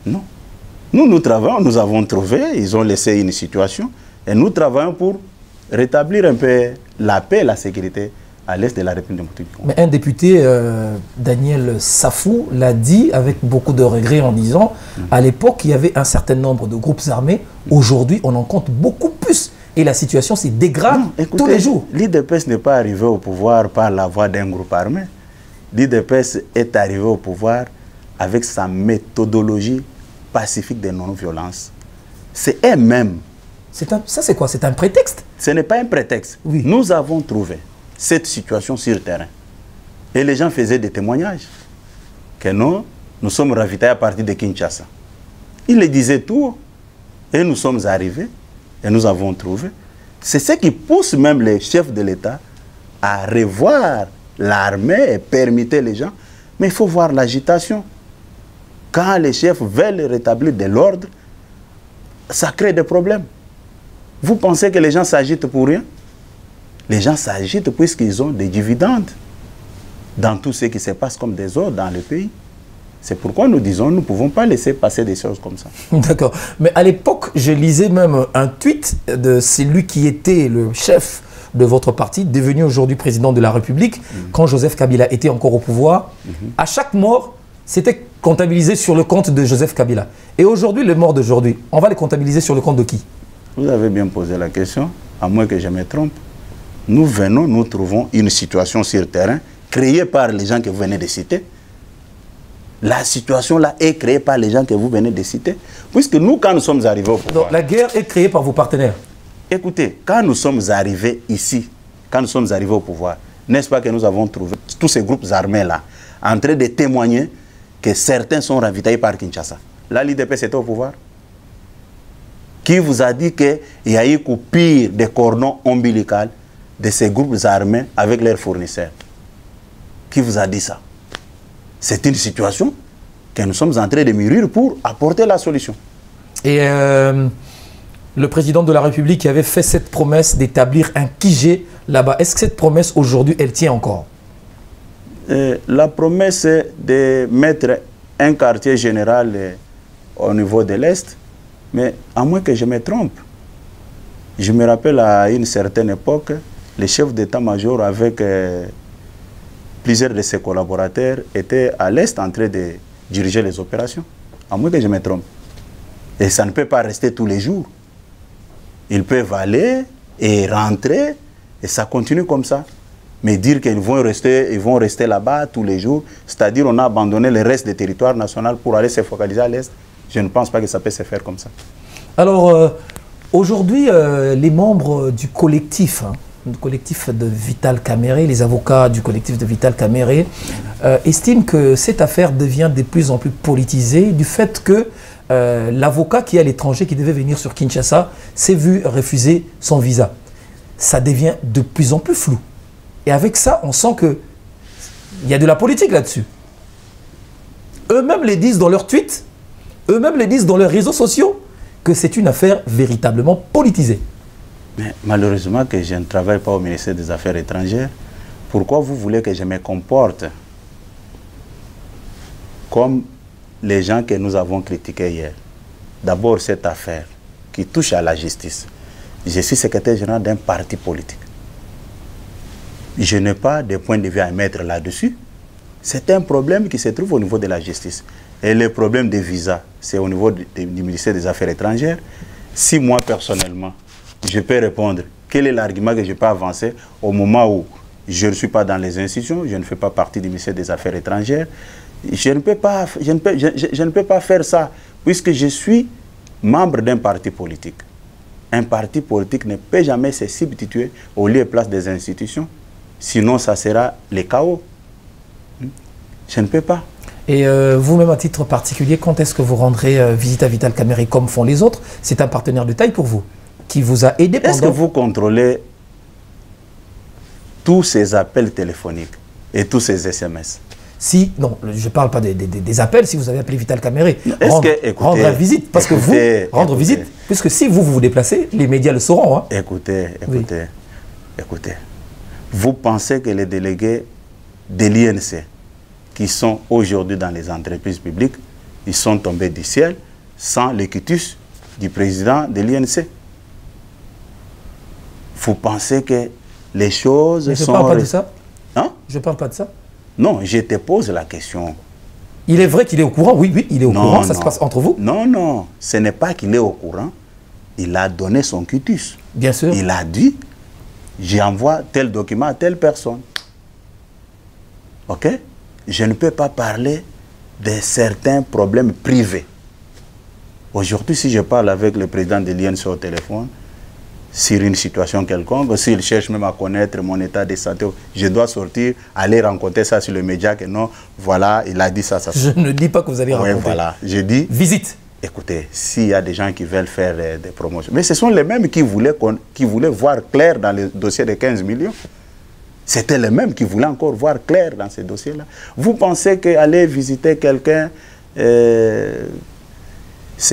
Non. Nous travaillons, nous avons trouvé, ils ont laissé une situation, et nous travaillons pour rétablir un peu la paix et la sécurité à l'est de la République démocratique du Congo. Mais un député, Daniel Safou, l'a dit avec beaucoup de regrets en disant à l'époque, il y avait un certain nombre de groupes armés. Aujourd'hui, on en compte beaucoup plus. Et la situation se dégrade tous les jours. L'IDPS n'est pas arrivé au pouvoir par la voie d'un groupe armé. L'IDPS est arrivé au pouvoir avec sa méthodologie pacifique de non-violence. C'est elle-même. Ça, c'est quoi? C'est un prétexte? Ce n'est pas un prétexte. Oui. Nous avons trouvé cette situation sur le terrain. Et les gens faisaient des témoignages que nous sommes ravitaillés à partir de Kinshasa. Ils le disaient tout. Et nous sommes arrivés et nous avons trouvé. C'est ce qui pousse même les chefs de l'État à revoir l'armée et permettre les gens. Mais il faut voir l'agitation. Quand les chefs veulent rétablir de l'ordre, ça crée des problèmes. Vous pensez que les gens s'agitent pour rien? Les gens s'agitent puisqu'ils ont des dividendes dans tout ce qui se passe comme des ordres dans le pays. C'est pourquoi nous disons nous ne pouvons pas laisser passer des choses comme ça. D'accord. Mais à l'époque, je lisais même un tweet de celui qui était le chef de votre parti, devenu aujourd'hui président de la République, quand Joseph Kabila était encore au pouvoir. À chaque mort, c'était comptabilisé sur le compte de Joseph Kabila. Et aujourd'hui, les morts d'aujourd'hui, on va les comptabiliser sur le compte de qui? Vous avez bien posé la question, à moins que je me trompe. Nous venons, nous trouvons une situation sur le terrain créée par les gens que vous venez de citer. La situation-là est créée par les gens que vous venez de citer. Puisque nous, quand nous sommes arrivés au pouvoir... Donc la guerre est créée par vos partenaires? Écoutez, quand nous sommes arrivés ici, quand nous sommes arrivés au pouvoir, n'est-ce pas que nous avons trouvé tous ces groupes armés-là en train de témoigner que certains sont ravitaillés par Kinshasa? Là, l'IDPS était au pouvoir. Qui vous a dit qu'il y a eu coupure des cordons ombilicaux de ces groupes armés avec leurs fournisseurs? Qui vous a dit ça? C'est une situation que nous sommes en train de mûrir pour apporter la solution. Et le président de la République avait fait cette promesse d'établir un QG là-bas. Est-ce que cette promesse, aujourd'hui, elle tient encore? La promesse est de mettre un quartier général au niveau de l'Est, mais à moins que je me trompe. Je me rappelle à une certaine époque, le chef d'état-major avec plusieurs de ses collaborateurs étaient à l'Est en train de diriger les opérations. À moins que je me trompe. Et ça ne peut pas rester tous les jours. Ils peuvent aller et rentrer et ça continue comme ça. Mais dire qu'ils vont rester là-bas tous les jours, c'est-à-dire on a abandonné le reste des territoires nationaux pour aller se focaliser à l'Est, je ne pense pas que ça peut se faire comme ça. Alors, aujourd'hui, les membres du collectif de Vital Kamerhe, les avocats du collectif de Vital Kamerhe, estiment que cette affaire devient de plus en plus politisée du fait que l'avocat qui est à l'étranger, qui devait venir sur Kinshasa, s'est vu refuser son visa. Ça devient de plus en plus flou. Et avec ça, on sent qu'il y a de la politique là-dessus. Eux-mêmes les disent dans leurs tweets, eux-mêmes les disent dans leurs réseaux sociaux, que c'est une affaire véritablement politisée. Mais malheureusement que je ne travaille pas au ministère des Affaires étrangères. Pourquoi vous voulez que je me comporte comme les gens que nous avons critiqués hier? D'abord, cette affaire qui touche à la justice. Je suis secrétaire général d'un parti politique. Je n'ai pas de point de vue à mettre là-dessus. C'est un problème qui se trouve au niveau de la justice. Et le problème des visas, c'est au niveau du ministère des Affaires étrangères. Si moi, personnellement, je peux répondre, quel est l'argument que je peux avancer au moment où je ne suis pas dans les institutions, je ne fais pas partie du ministère des Affaires étrangères, je ne peux pas faire ça, puisque je suis membre d'un parti politique. Un parti politique ne peut jamais se substituer au lieu et place des institutions, sinon ça sera le chaos. Je ne peux pas. Et vous-même, à titre particulier, quand est-ce que vous rendrez visite à Vital Kamerhe comme font les autres? C'est un partenaire de taille pour vous, qui vous a aidé pendant... Est-ce que vous contrôlez tous ces appels téléphoniques et tous ces SMS? Si, non, je ne parle pas des appels, si vous avez appelé Vital Kamerhe, rendre visite, parce que vous, rendre visite, puisque si vous vous déplacez, les médias le sauront. Hein. Écoutez, vous pensez que les délégués de l'INC, qui sont aujourd'hui dans les entreprises publiques, ils sont tombés du ciel sans le quitus du président de l'INC? Vous pensez que les choses sont... Je ne parle pas de ça. Hein? Je ne parle pas de ça. Non, je te pose la question. Il est vrai qu'il est au courant, oui, il est au courant, ça se passe entre vous? Non, non, ce n'est pas qu'il est au courant. Il a donné son quitus. Bien sûr. Il a dit, j'envoie tel document à telle personne. Ok? Je ne peux pas parler de certains problèmes privés. Aujourd'hui, si je parle avec le président de l'INC au téléphone, sur une situation quelconque, s'il cherche même à connaître mon état de santé, je dois sortir, aller rencontrer ça sur le média, que non, voilà, il a dit ça, ça. Je ne dis pas que vous allez rencontrer. Oui, voilà, je dis... Visite. Écoutez, s'il y a des gens qui veulent faire des promotions, mais ce sont les mêmes qui voulaient voir clair dans le dossier de 15 millions. C'était les mêmes qui voulaient encore voir clair dans ces dossiers-là. Vous pensez qu'aller visiter quelqu'un, c'est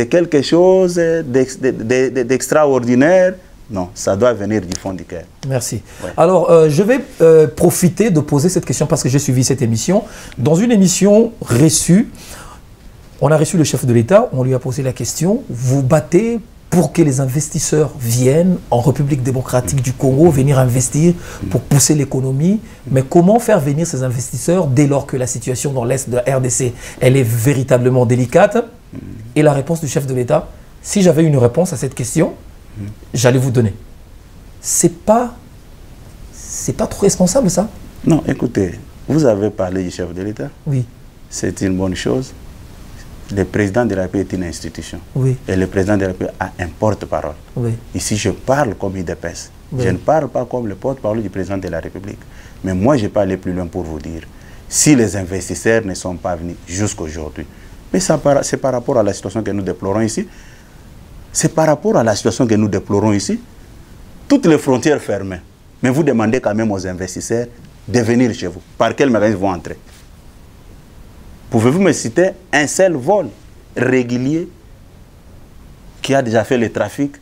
quelque chose d'extraordinaire? Non, ça doit venir du fond du cœur. Merci. Ouais. Alors, je vais profiter de poser cette question parce que j'ai suivi cette émission. Dans une émission reçue, on a reçu le chef de l'État, on lui a posé la question, vous battez pour que les investisseurs viennent en République démocratique du Congo, venir investir pour pousser l'économie. Mais comment faire venir ces investisseurs dès lors que la situation dans l'Est de la RDC, elle est véritablement délicate? Et la réponse du chef de l'État, si j'avais une réponse à cette question, j'allais vous donner. C'est pas trop responsable, ça? Non, écoutez, vous avez parlé du chef de l'État. Oui. C'est une bonne chose. Le président de la République est une institution. Oui. Et le président de la République a un porte-parole. Oui. Ici, je parle comme IDPS. Oui. Je ne parle pas comme le porte-parole du président de la République. Mais moi, je peux aller plus loin pour vous dire, si les investisseurs ne sont pas venus jusqu'aujourd'hui, mais c'est par rapport à la situation que nous déplorons ici. C'est par rapport à la situation que nous déplorons ici. Toutes les frontières fermées. Mais vous demandez quand même aux investisseurs de venir chez vous. Par quel mécanisme ils vont entrer? Pouvez-vous me citer un seul vol régulier qui a déjà fait le trafic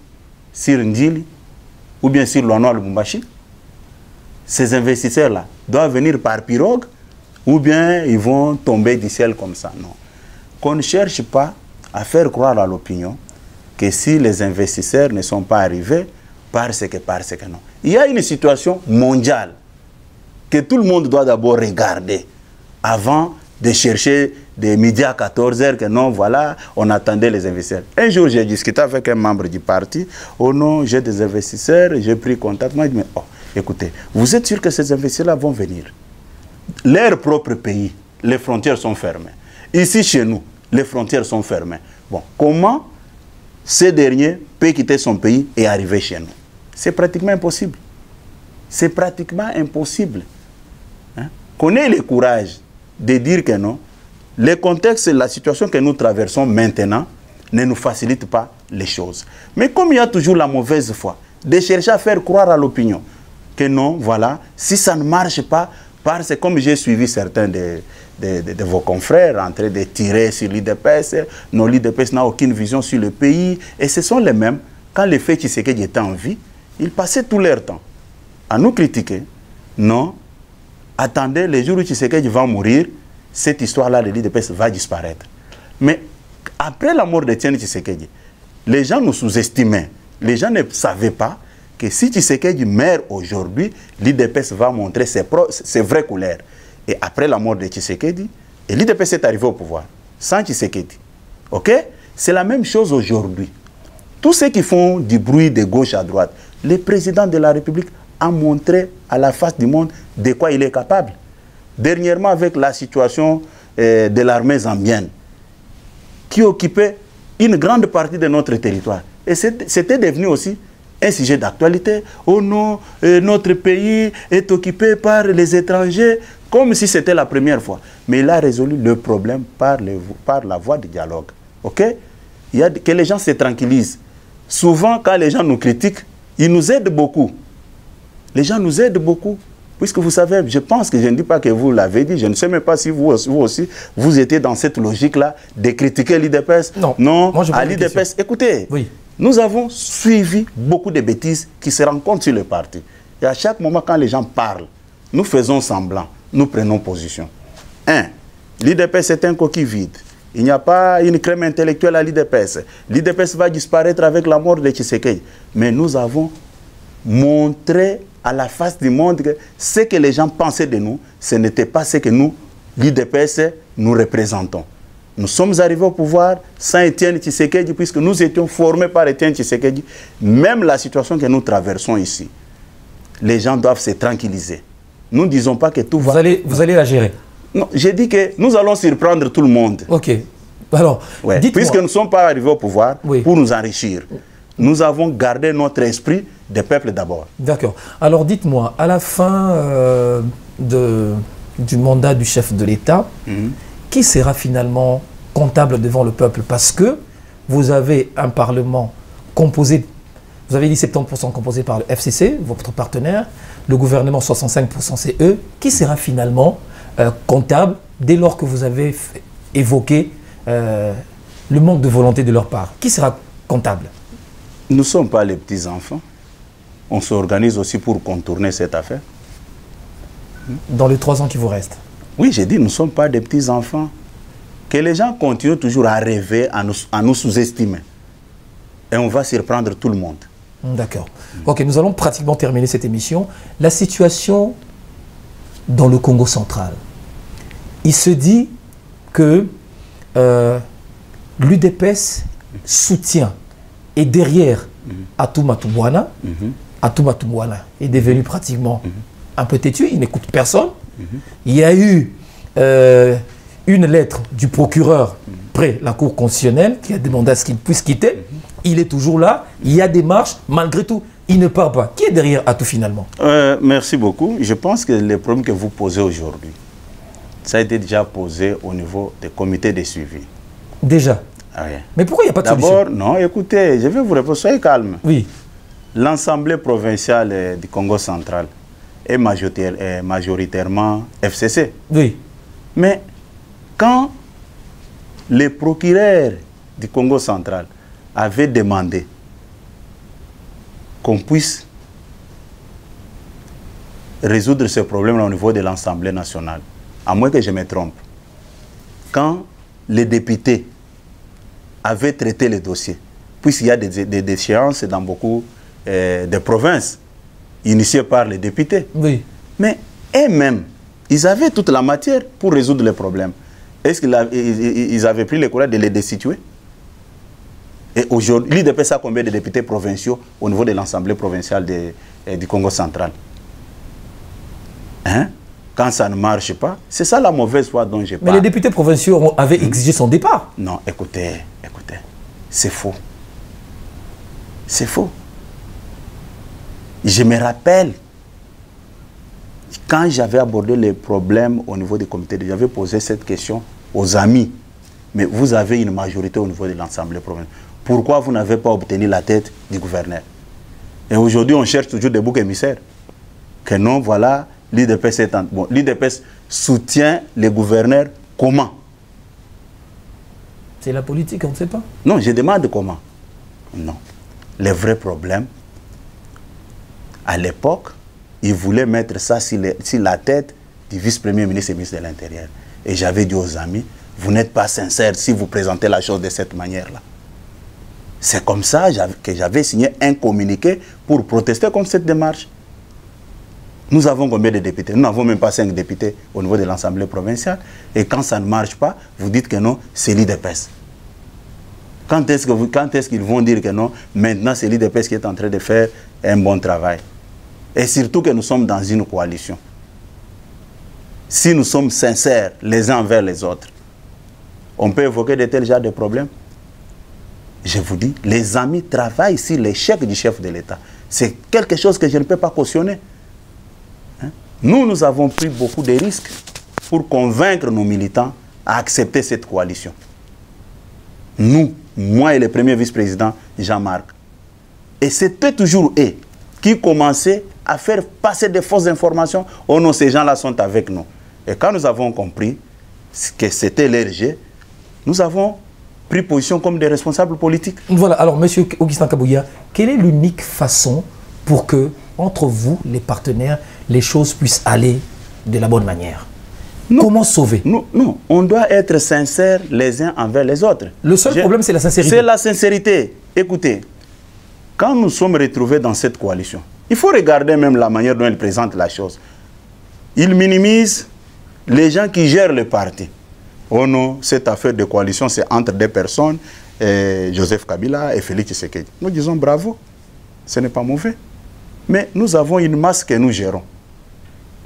sur Ndjili ou bien sur Loano Lubumbashi? Ces investisseurs-là doivent venir par pirogue ou bien ils vont tomber du ciel comme ça? Non. Qu'on ne cherche pas à faire croire à l'opinion que si les investisseurs ne sont pas arrivés, parce que non. Il y a une situation mondiale que tout le monde doit d'abord regarder avant de chercher des midi à 14h que non, voilà, on attendait les investisseurs. Un jour, j'ai discuté avec un membre du parti. Oh non, j'ai des investisseurs, j'ai pris contact. Moi, je dis, mais oh, écoutez, vous êtes sûr que ces investisseurs-là vont venir? Leur propre pays, les frontières sont fermées. Ici, chez nous, les frontières sont fermées. Bon, comment ce dernier peut quitter son pays et arriver chez nous? C'est pratiquement impossible. C'est pratiquement impossible. Hein? Qu'on ait le courage de dire que non, le contexte, la situation que nous traversons maintenant ne nous facilite pas les choses. Mais comme il y a toujours la mauvaise foi, de chercher à faire croire à l'opinion que non, voilà, si ça ne marche pas, parce que comme j'ai suivi certains de vos confrères en train de tirer sur l'IDPS, non, l'IDPS n'a aucune vision sur le pays, et ce sont les mêmes, quand les faits Tshisekedi étaient en vie, ils passaient tout leur temps à nous critiquer. Non, attendez, les jours où Tshisekedi va mourir, cette histoire-là de l'IDPS va disparaître. Mais après la mort de Etienne Tshisekedi, les gens nous sous-estimaient. Les gens ne savaient pas que si Tshisekedi meurt aujourd'hui, l'IDPS va montrer ses vraies couleurs. Et après la mort de Tshisekedi, l'IDPS est arrivé au pouvoir, sans Tshisekedi. Ok? C'est la même chose aujourd'hui. Tous ceux qui font du bruit de gauche à droite, le président de la République a montré à la face du monde de quoi il est capable. Dernièrement, avec la situation de l'armée zambienne, qui occupait une grande partie de notre territoire. Et c'était devenu aussi un sujet d'actualité. Oh non, notre pays est occupé par les étrangers, comme si c'était la première fois. Mais il a résolu le problème par la voie du dialogue. Ok? Il y a que les gens se tranquillisent. Souvent, quand les gens nous critiquent, ils nous aident beaucoup. Les gens nous aident beaucoup. Puisque vous savez, je pense que je ne dis pas que vous l'avez dit, je ne sais même pas si vous aussi, vous étiez dans cette logique-là de critiquer l'IDPS. Non, à l'IDPS, écoutez, oui. Nous avons suivi beaucoup de bêtises qui se rencontrent sur le parti. Et à chaque moment, quand les gens parlent, nous faisons semblant, nous prenons position. L'IDPS est un coquille vide. Il n'y a pas une crème intellectuelle à l'IDPS. L'IDPS va disparaître avec la mort de Tshisekedi. Mais nous avons montré à la face du monde que ce que les gens pensaient de nous, ce n'était pas ce que nous, l'IDPS, nous représentons. Nous sommes arrivés au pouvoir sans Étienne Tshisekedi, puisque nous étions formés par Étienne Tshisekedi. Même la situation que nous traversons ici, les gens doivent se tranquilliser. Nous ne disons pas que tout va... Vous allez la gérer? Non, j'ai dit que nous allons surprendre tout le monde. Ok. Alors, ouais. Puisque nous ne sommes pas arrivés au pouvoir pour nous enrichir. Nous avons gardé notre esprit des peuples d'abord. D'accord. Alors dites-moi, à la fin du mandat du chef de l'État, qui sera finalement comptable devant le peuple? Parce que vous avez un Parlement composé, vous avez dit 70% composé par le FCC, votre partenaire, le gouvernement 65% c'est eux. Qui sera finalement comptable dès lors que vous avez évoqué le manque de volonté de leur part? Qui sera comptable? Nous ne sommes pas les petits-enfants. On s'organise aussi pour contourner cette affaire. Dans les 3 ans qui vous restent? Oui, j'ai dit, nous ne sommes pas des petits-enfants. Que les gens continuent toujours à rêver, à nous sous-estimer. Et on va surprendre tout le monde. D'accord. Ok, nous allons pratiquement terminer cette émission. La situation dans le Congo central. Il se dit que l'UDPS soutient et derrière Atumatu Mwana. Atumatu Mwana est devenu pratiquement un peu têtu, il n'écoute personne. Il y a eu une lettre du procureur près la Cour constitutionnelle qui a demandé à ce qu'il puisse quitter. Il est toujours là, il y a des marches, malgré tout, il ne part pas. Qui est derrière Atou finalement? Merci beaucoup. Je pense que les problèmes que vous posez aujourd'hui, ça a été déjà posé au niveau des comités de suivi. Déjà? Oui. Mais pourquoi il n'y a pas de solution? D'abord, non, écoutez, je vais vous répondre, soyez calme. Oui. L'Assemblée provinciale du Congo central est majoritairement FCC. Oui. Mais quand les procureurs du Congo central avaient demandé qu'on puisse résoudre ce problème au niveau de l'Assemblée nationale, à moins que je me trompe, quand les députés avaient traité le dossier, puisqu'il y a des déchéances dans beaucoup de provinces, initiées par les députés. Oui. Mais eux-mêmes, ils avaient toute la matière pour résoudre les problèmes. Est-ce qu'ils avaient pris le courage de les destituer? Et aujourd'hui, l'IDPS a combien de députés provinciaux au niveau de l'Assemblée provinciale du Congo central? Hein? Quand ça ne marche pas, c'est ça la mauvaise foi dont je parle. Mais les députés provinciaux avaient exigé son départ. Non, écoutez, c'est faux. C'est faux. Je me rappelle, quand j'avais abordé les problèmes au niveau des comités, j'avais posé cette question aux amis. Mais vous avez une majorité au niveau de l'Assemblée provinciale. Pourquoi vous n'avez pas obtenu la tête du gouverneur? Et aujourd'hui, on cherche toujours des boucs émissaires. Que non, voilà, l'IDPS est bon, l'IDPS soutient les gouverneurs comment? C'est la politique, on ne sait pas. Non, je demande comment. Non. Les vrais problèmes, à l'époque, ils voulaient mettre ça sur la tête du vice-premier ministre et ministre de l'Intérieur. Et j'avais dit aux amis, vous n'êtes pas sincères si vous présentez la chose de cette manière-là. C'est comme ça que j'avais signé un communiqué pour protester contre cette démarche. Nous avons combien de députés? Nous n'avons même pas 5 députés au niveau de l'Assemblée provinciale. Et quand ça ne marche pas, vous dites que non, c'est l'IDPS. Quand est-ce qu'ils vont dire que non, maintenant c'est l'IDPS qui est en train de faire un bon travail? Et surtout que nous sommes dans une coalition. Si nous sommes sincères les uns envers les autres, on peut évoquer de tels genres de problèmes. je vous dis, les amis travaillent sur l'échec du chef de l'État. C'est quelque chose que je ne peux pas cautionner. Hein? Nous avons pris beaucoup de risques pour convaincre nos militants à accepter cette coalition. Nous, moi et le premier vice-président Jean-Marc. Et c'était toujours eux qui commençaient à faire passer des fausses informations. Oh non, ces gens-là sont avec nous. Et quand nous avons compris que c'était l'RG, nous avons pris position comme des responsables politiques. Voilà, alors Monsieur Augustin Kabouya, quelle est l'unique façon pour que, entre vous, les partenaires, les choses puissent aller de la bonne manière? Non. Comment sauver? Non, on doit être sincères les uns envers les autres. Le seul problème, c'est la sincérité. C'est la sincérité. Écoutez, quand nous sommes retrouvés dans cette coalition, il faut regarder même la manière dont elle présente la chose. Il minimise les gens qui gèrent le parti. Oh non, cette affaire de coalition, c'est entre deux personnes, Joseph Kabila et Félix Tshisekedi. Nous disons bravo, ce n'est pas mauvais. Mais nous avons une masse que nous gérons.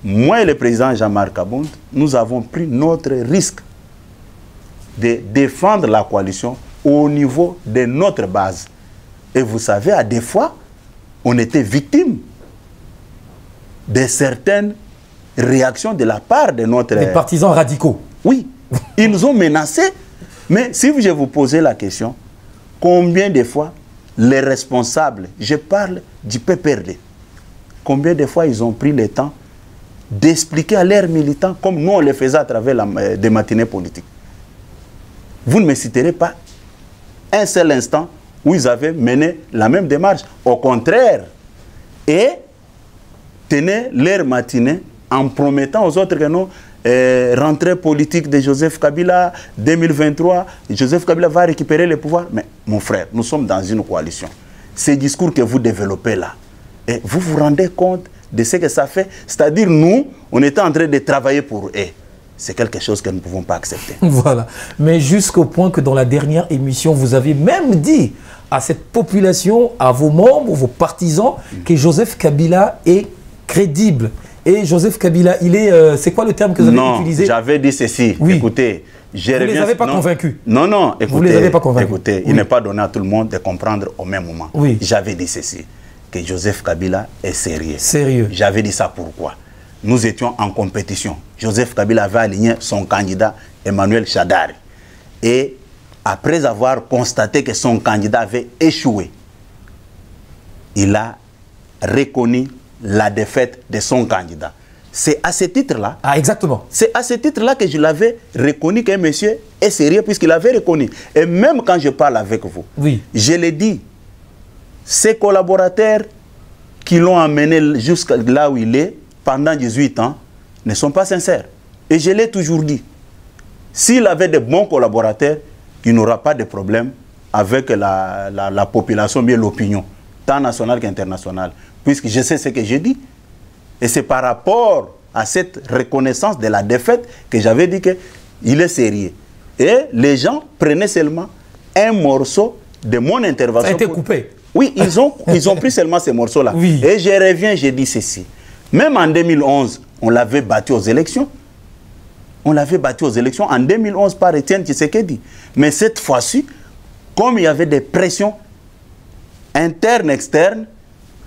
Moi et le président Jean-Marc Abound, nous avons pris notre risque de défendre la coalition au niveau de notre base. Et vous savez, à des fois, on était victime de certaines réactions de la part de notre... Des partisans radicaux. Oui, ils nous ont menacés. Mais si je vous posais la question, combien de fois les responsables, je parle du PPRD, combien de fois ils ont pris le temps d'expliquer à leurs militants, comme nous on le faisait à travers des matinées politiques. Vous ne me citerez pas un seul instant où ils avaient mené la même démarche. Au contraire, et tenaient leur matinée en promettant aux autres que non, rentrée politique de Joseph Kabila 2023, Joseph Kabila va récupérer le pouvoir. Mais mon frère, nous sommes dans une coalition. Ces discours que vous développez là, et vous vous rendez compte de ce que ça fait? C'est-à-dire nous, on était en train de travailler pour eux. C'est quelque chose que nous ne pouvons pas accepter. Voilà. Mais jusqu'au point que dans la dernière émission, vous avez même dit à cette population, à vos membres, vos partisans, que Joseph Kabila est crédible. Et Joseph Kabila, il est... c'est quoi le terme que vous avez utilisé? J'avais dit ceci. Oui. Écoutez, vous ne les avez pas convaincus? Non, écoutez. Vous ne les avez pas convaincus? Écoutez, il n'est pas donné à tout le monde de comprendre au même moment. Oui. J'avais dit ceci, que Joseph Kabila est sérieux. Sérieux. J'avais dit ça pourquoi? Nous étions en compétition. Joseph Kabila avait aligné son candidat Emmanuel Shadari. Et après avoir constaté que son candidat avait échoué, il a reconnu la défaite de son candidat. C'est à ce titre-là. Ah, exactement. C'est à ce titre-là que je l'avais reconnu qu'un monsieur est sérieux puisqu'il avait reconnu. Et même quand je parle avec vous, oui, je l'ai dit, ses collaborateurs qui l'ont amené jusqu'à là où il est pendant 18 ans ne sont pas sincères. Et je l'ai toujours dit. S'il avait de bons collaborateurs, il n'aura pas de problème avec la population, bien l'opinion, tant nationale qu'internationale. Puisque je sais ce que j'ai dit. Et c'est par rapport à cette reconnaissance de la défaite que j'avais dit qu'il est sérieux. Et les gens prenaient seulement un morceau de mon intervention. Ça a été coupé. Oui, ils ont pris seulement ces morceaux-là. Oui. Et je reviens, j'ai dit ceci. Même en 2011, on l'avait battu aux élections. On l'avait battu aux élections en 2011 par Étienne Tshisekedi. Mais cette fois-ci, comme il y avait des pressions internes, externes,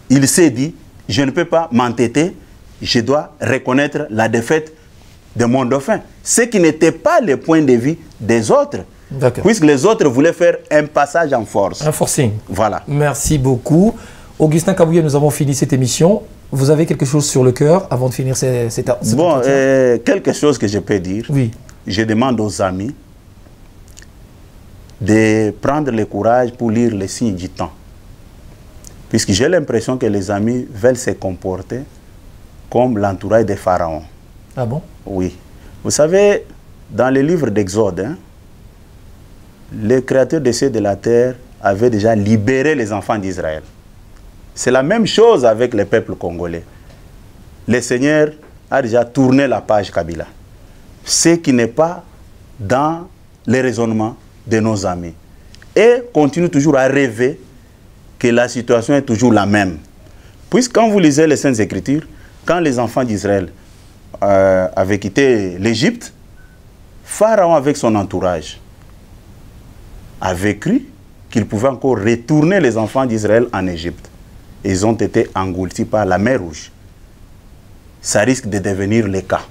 il s'est dit, je ne peux pas m'entêter, je dois reconnaître la défaite de mon dauphin. Ce qui n'était pas le point de vue des autres. Puisque les autres voulaient faire un passage en force. Un forcing. Voilà. Merci beaucoup. Augustin Kabouya, nous avons fini cette émission. Vous avez quelque chose sur le cœur avant de finir cette Bon, quelque chose que je peux dire. Oui. Je demande aux amis de prendre le courage pour lire les signes du temps. Puisque j'ai l'impression que les amis veulent se comporter comme l'entourage des pharaons. Ah bon? Oui. Vous savez, dans le livre d'Exode, hein, le créateur des cieux et de la terre avait déjà libéré les enfants d'Israël. C'est la même chose avec le peuple congolais. Le Seigneur a déjà tourné la page Kabila. Ce qui n'est pas dans les raisonnements de nos amis. Et continue toujours à rêver que la situation est toujours la même. Puisque quand vous lisez les Saintes Écritures, quand les enfants d'Israël avaient quitté l'Égypte, Pharaon avec son entourage avait cru qu'ils pouvaient encore retourner les enfants d'Israël en Égypte. Ils ont été engloutis par la mer Rouge. Ça risque de devenir le cas.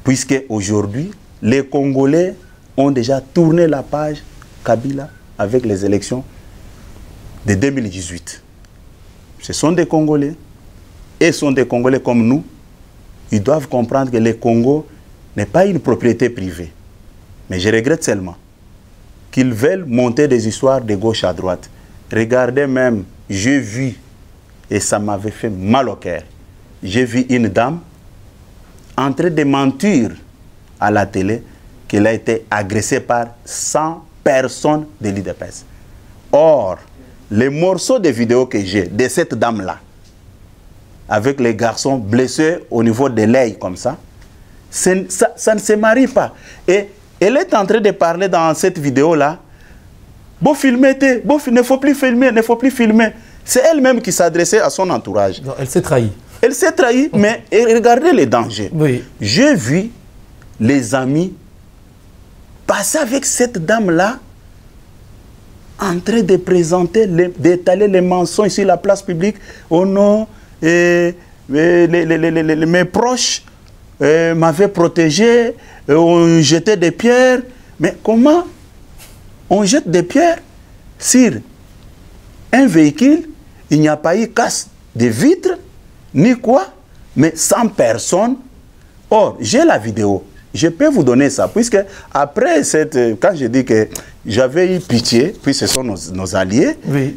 Puisque aujourd'hui, les Congolais ont déjà tourné la page Kabila avec les élections de 2018. Ce sont des Congolais, et sont des Congolais comme nous. Ils doivent comprendre que le Congo n'est pas une propriété privée. Mais je regrette seulement qu'ils veulent monter des histoires de gauche à droite. Regardez même, j'ai vu, et ça m'avait fait mal au cœur, j'ai vu une dame en train de mentir à la télé qu'elle a été agressée par 100 personnes de l'IDPS. Or, les morceaux de vidéos que j'ai de cette dame-là, avec les garçons blessés au niveau de l'œil comme ça, ça ne se marie pas. Et elle est en train de parler dans cette vidéo-là, bon filmer, il ne faut plus filmer, il ne faut plus filmer. C'est elle-même qui s'adressait à son entourage. Non, elle s'est trahie. Elle s'est trahie, mais regardez les dangers. Oui. J'ai vu les amis passer avec cette dame-là en train de présenter, d'étaler les mensonges sur la place publique. Oh non, mes proches m'avaient protégé, on jetait des pierres. Mais comment on jette des pierres sur un véhicule? Il n'y a pas eu casse de vitres, ni quoi, mais 100 personnes. Or, j'ai la vidéo. Je peux vous donner ça, puisque après quand je dis que j'avais eu pitié, puis ce sont nos alliés, oui.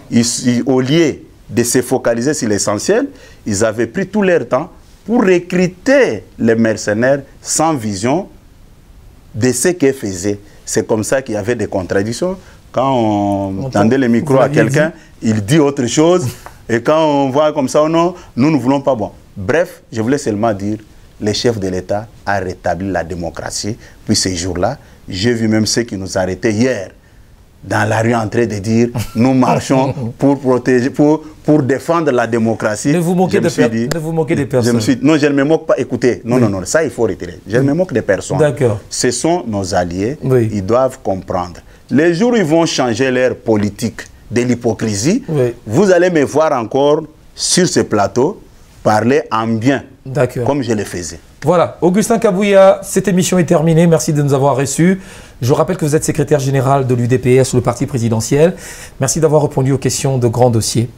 Au lieu de se focaliser sur l'essentiel, ils avaient pris tout leur temps pour recruter les mercenaires sans vision de ce qu'ils faisaient. C'est comme ça qu'il y avait des contradictions. Quand on tendait le micro à quelqu'un, il dit autre chose, et quand on voit comme ça, oh non, nous ne voulons pas. Bon. Bref, je voulais seulement dire, le chef de l'État a rétabli la démocratie. Puis ces jours-là, j'ai vu même ceux qui nous arrêtaient hier dans la rue en train de dire nous marchons pour protéger, pour défendre la démocratie. Ne vous moquez, ne vous moquez des personnes. Non, je ne me moque pas. Écoutez, non, non, non, ça il faut retirer. Je ne me moque des personnes. D'accord. Ce sont nos alliés. Oui. Ils doivent comprendre. Les jours où ils vont changer leur politique de l'hypocrisie, oui. Vous allez me voir encore sur ce plateau parler en bien, comme je le faisais. Voilà, Augustin Kabouya, cette émission est terminée. Merci de nous avoir reçus. Je rappelle que vous êtes secrétaire général de l'UDPS, le parti présidentiel. Merci d'avoir répondu aux questions de grands dossiers.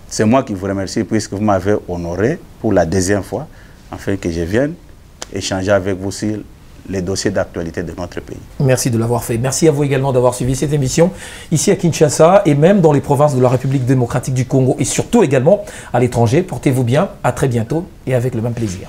C'est moi qui vous remercie puisque vous m'avez honoré pour la deuxième fois, afin que je vienne échanger avec vous sur les dossiers d'actualité de notre pays. Merci de l'avoir fait. Merci à vous également d'avoir suivi cette émission ici à Kinshasa et même dans les provinces de la République démocratique du Congo et surtout également à l'étranger. Portez-vous bien, à très bientôt et avec le même plaisir.